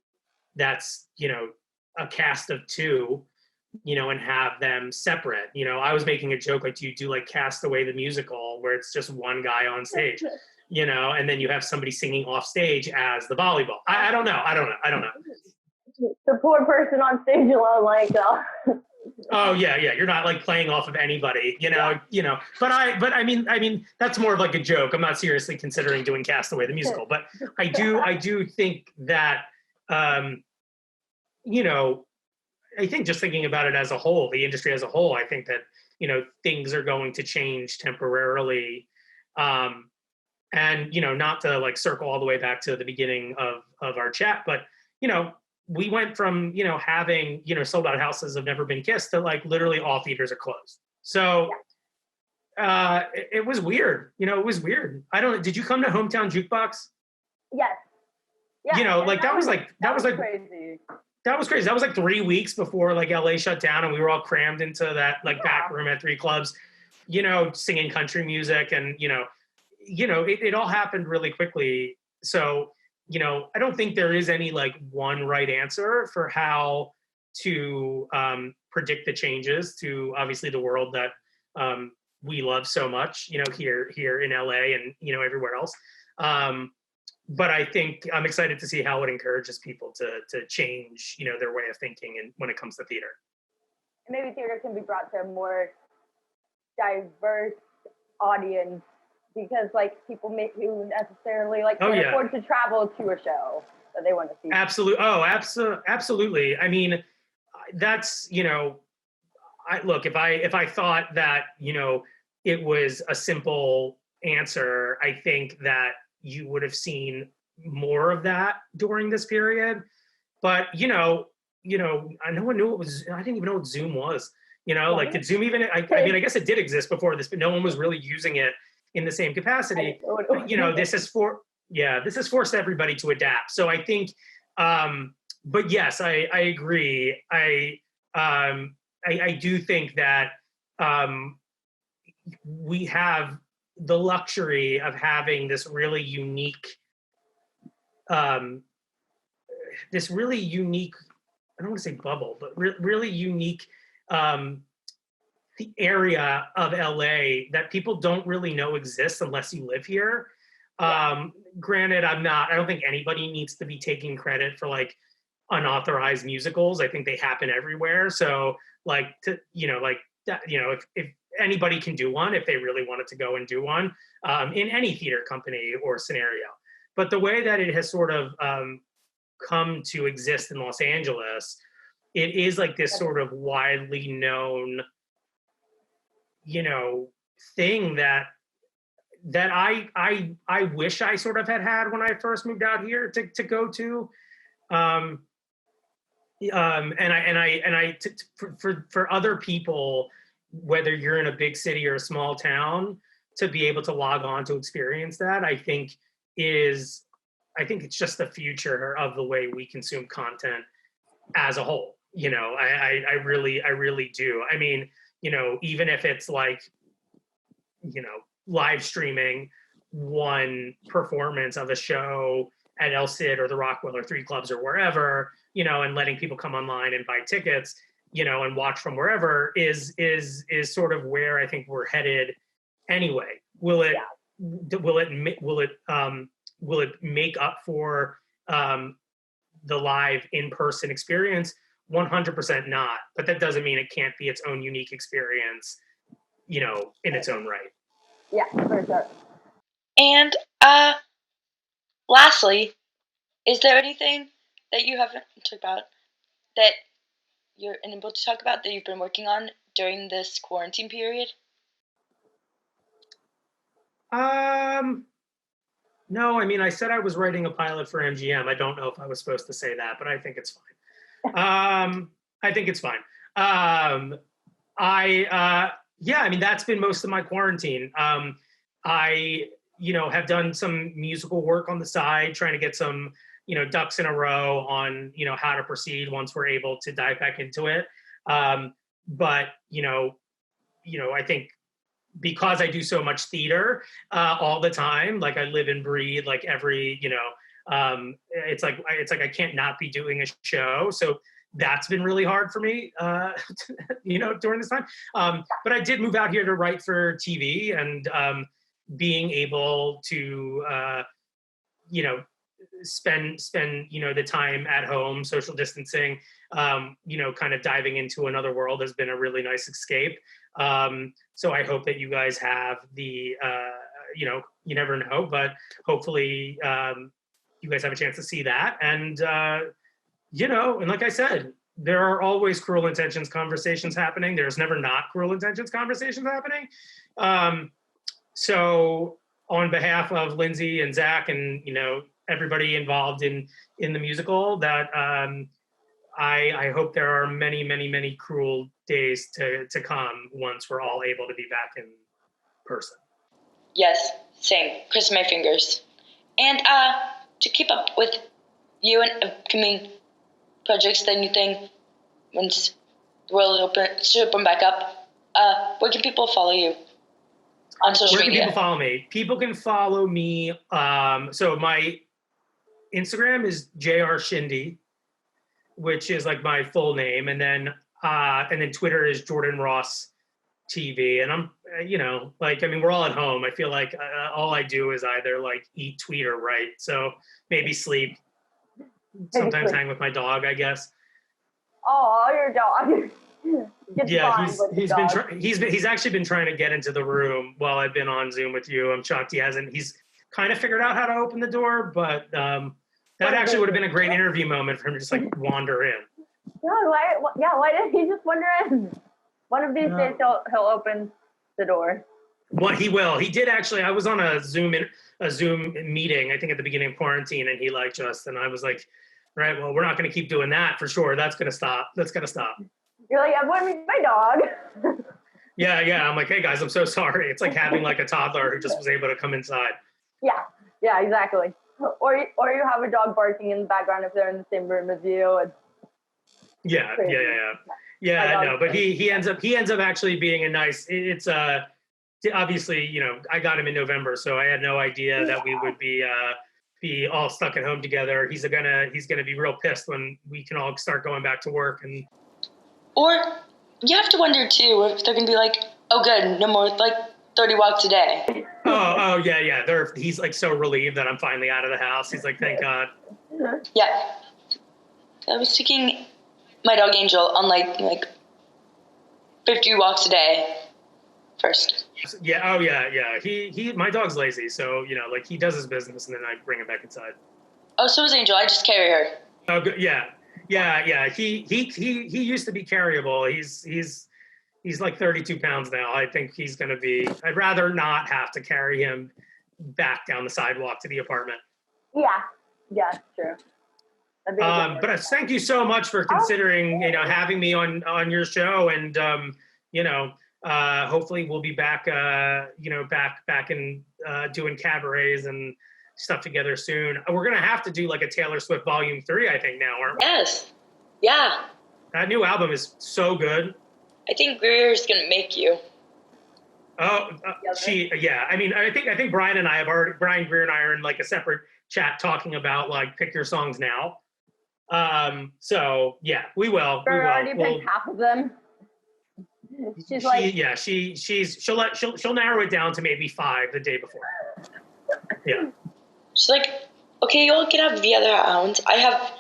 that's, you know, a cast of 2, you know, and have them separate? You know, I was making a joke, like, do you do like Castaway the musical, where it's just one guy on stage, you know, and then you have somebody singing off stage as the volleyball? I don't know. The poor person on stage alone, like, Oh yeah. You're not like playing off of anybody, you know. But I mean, that's more of like a joke. I'm not seriously considering doing Castaway the musical, but I do think that, you know, I think just thinking about it as a whole, the industry as a whole, I think that, you know, things are going to change temporarily. And, you know, not to like circle all the way back to the beginning of our chat, but, you know, we went from, you know, having, you know, sold out houses have never been kissed to like literally all theaters are closed. So it was weird. You know, it was weird. Did you come to Hometown Jukebox? Yes. Yeah. You know, like that was crazy. That was crazy. That was like 3 weeks before like LA shut down and we were all crammed into that like back room at 3 clubs, you know, singing country music and, you know, it all happened really quickly. So, you know, I don't think there is any like one right answer for how to predict the changes to obviously the world that we love so much, here in LA and, everywhere else. But I think I'm excited to see how it encourages people to change, their way of thinking and when it comes to theater. Maybe theater can be brought to a more diverse audience because people who necessarily can't afford to travel to a show that they want to see. Absolutely. I mean, that's, if I thought that, it was a simple answer, I think that you would have seen more of that during this period. But, no one knew it was, I didn't even know what Zoom was, did Zoom even, I mean, I guess it did exist before this, but no one was really using it in the same capacity. This has forced everybody to adapt. So I think, but yes, I agree. I do think that we have the luxury of having this really unique, I don't want to say bubble, but really unique the area of LA that people don't really know exists unless you live here. Granted, I don't think anybody needs to be taking credit for unauthorized musicals. I think they happen everywhere. So if anybody can do one, if they really wanted to go and do one, in any theater company or scenario. But the way that it has sort of come to exist in Los Angeles, it is this sort of widely known, thing that I wish I sort of had when I first moved out here to go to. For other people, whether you're in a big city or a small town, to be able to log on to experience that, I think it's just the future of the way we consume content as a whole. I really do. I mean, even if it's live streaming one performance of a show at El Cid or the Rockwell or Three Clubs or wherever, and letting people come online and buy tickets, and watch from wherever is sort of where I think we're headed anyway. Will it make up for the live in-person experience? 100% not. But that doesn't mean it can't be its own unique experience, in its own right. Yeah, for sure. And lastly, is there anything that you haven't talked about that you're unable to talk about that you've been working on during this quarantine period? No, I mean, I said I was writing a pilot for MGM. I don't know if I was supposed to say that, but I think it's fine. I think it's fine. I mean, that's been most of my quarantine. I have done some musical work on the side, trying to get some, ducks in a row on, how to proceed once we're able to dive back into it. But, I think because I do so much theater all the time, I live and breathe, every, it's like I can't not be doing a show. So that's been really hard for me, during this time. But I did move out here to write for TV, and being able to, spend the time at home, social distancing, kind of diving into another world has been a really nice escape. So I hope that you guys have the, you never know, but hopefully you guys have a chance to see that. And, and like I said, there are always Cruel Intentions conversations happening. There's never not Cruel Intentions conversations happening. So on behalf of Lindsay and Zach and, everybody involved in the musical, that I hope there are many, many, many cruel days to come once we're all able to be back in person. Yes, same. Cross my fingers. And to keep up with you and upcoming projects that you think once the world should open back up, where can people follow you on social media? Where can people follow me? People can follow me. So my Instagram is JR Shindy, which is my full name, and then Twitter is Jordan Ross TV, and I'm, like, I mean, we're all at home. I feel like all I do is either like eat, tweet, or write. So maybe sleep. Sometimes hang with my dog, I guess. Oh, your dog. Yeah, he's actually been trying to get into the room while I've been on Zoom with you. I'm shocked he hasn't. He's kind of figured out how to open the door, but that actually would have been a great interview moment for him to just like wander in. Why didn't he just wander in? One of these days he'll open the door. What he will. He did actually. I was on a Zoom meeting, I think at the beginning of quarantine, and he liked us, and I was like, right, well, we're not going to keep doing that for sure. That's going to stop. You're like, I want to meet my dog. Yeah. I'm like, hey guys, I'm so sorry. It's like having like a toddler who just was able to come inside. Yeah, exactly. Or you have a dog barking in the background if they're in the same room as you. And yeah. No, but he ends up actually being a nice. It's obviously, I got him in November, so I had no idea that we would be all stuck at home together. He's gonna be real pissed when we can all start going back to work. And or you have to wonder too if they're gonna be like, oh good, no more like 30 walks a day. Oh yeah. He's like so relieved that I'm finally out of the house. He's like, thank God. Yeah, I was taking my dog Angel on like 50 walks a day first. Yeah. Oh yeah. He my dog's lazy, so like he does his business and then I bring him back inside. Oh, so is Angel. I just carry her. Oh good. Yeah. He used to be carryable. He's like 32 pounds now. I think he's gonna be. I'd rather not have to carry him back down the sidewalk to the apartment. Yeah, true. But thank you so much for considering having me on your show, and hopefully we'll be back back in doing cabarets and stuff together soon. We're gonna have to do like a Taylor Swift Volume 3, I think, now, aren't we? Yes. Yeah. That new album is so good. I think Greer's gonna make you. Oh, I mean, I think Brian Greer and I are in like a separate chat talking about like pick your songs now. So yeah, we will. We're already picked half of them. She'll narrow it down to maybe 5 the day before. Yeah. She's like, okay, you all can have the other round. I have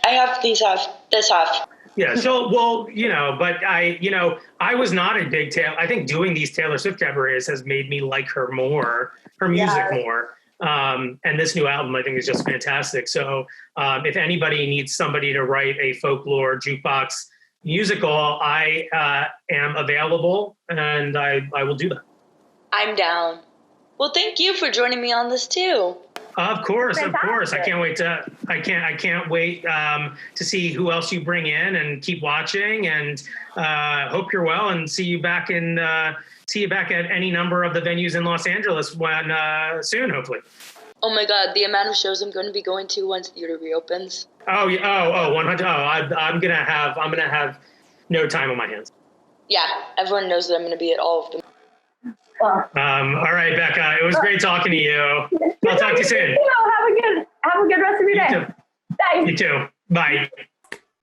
this half. Yeah, but I was not a big Taylor. I think doing these Taylor Swift cabarets has made me like her music more. And this new album, I think, is just fantastic. So if anybody needs somebody to write a folklore jukebox musical, I am available, and I will do that. I'm down. Well, thank you for joining me on this too. Of course. I can't wait to see who else you bring in, and keep watching, and hope you're well, and see you back at any number of the venues in Los Angeles soon, hopefully. Oh my God, the amount of shows I'm going to be going to once theater reopens. Oh yeah. 100. I'm gonna have no time on my hands. Yeah, everyone knows that I'm going to be at all of them. All right, Becca. It was great talking to you. I'll talk to you soon. Have a good rest of your day. Bye. You too. Bye.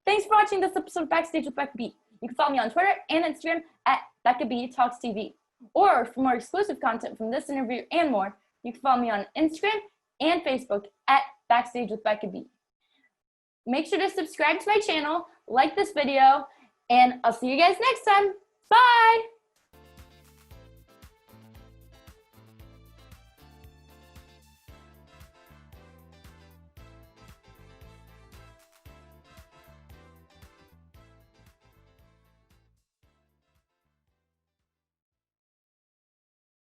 Thanks for watching this episode of Backstage with Becca B. You can follow me on Twitter and Instagram at Becca B Talks TV. Or for more exclusive content from this interview and more, you can follow me on Instagram and Facebook at Backstage with Becca B. Make sure to subscribe to my channel, like this video, and I'll see you guys next time. Bye.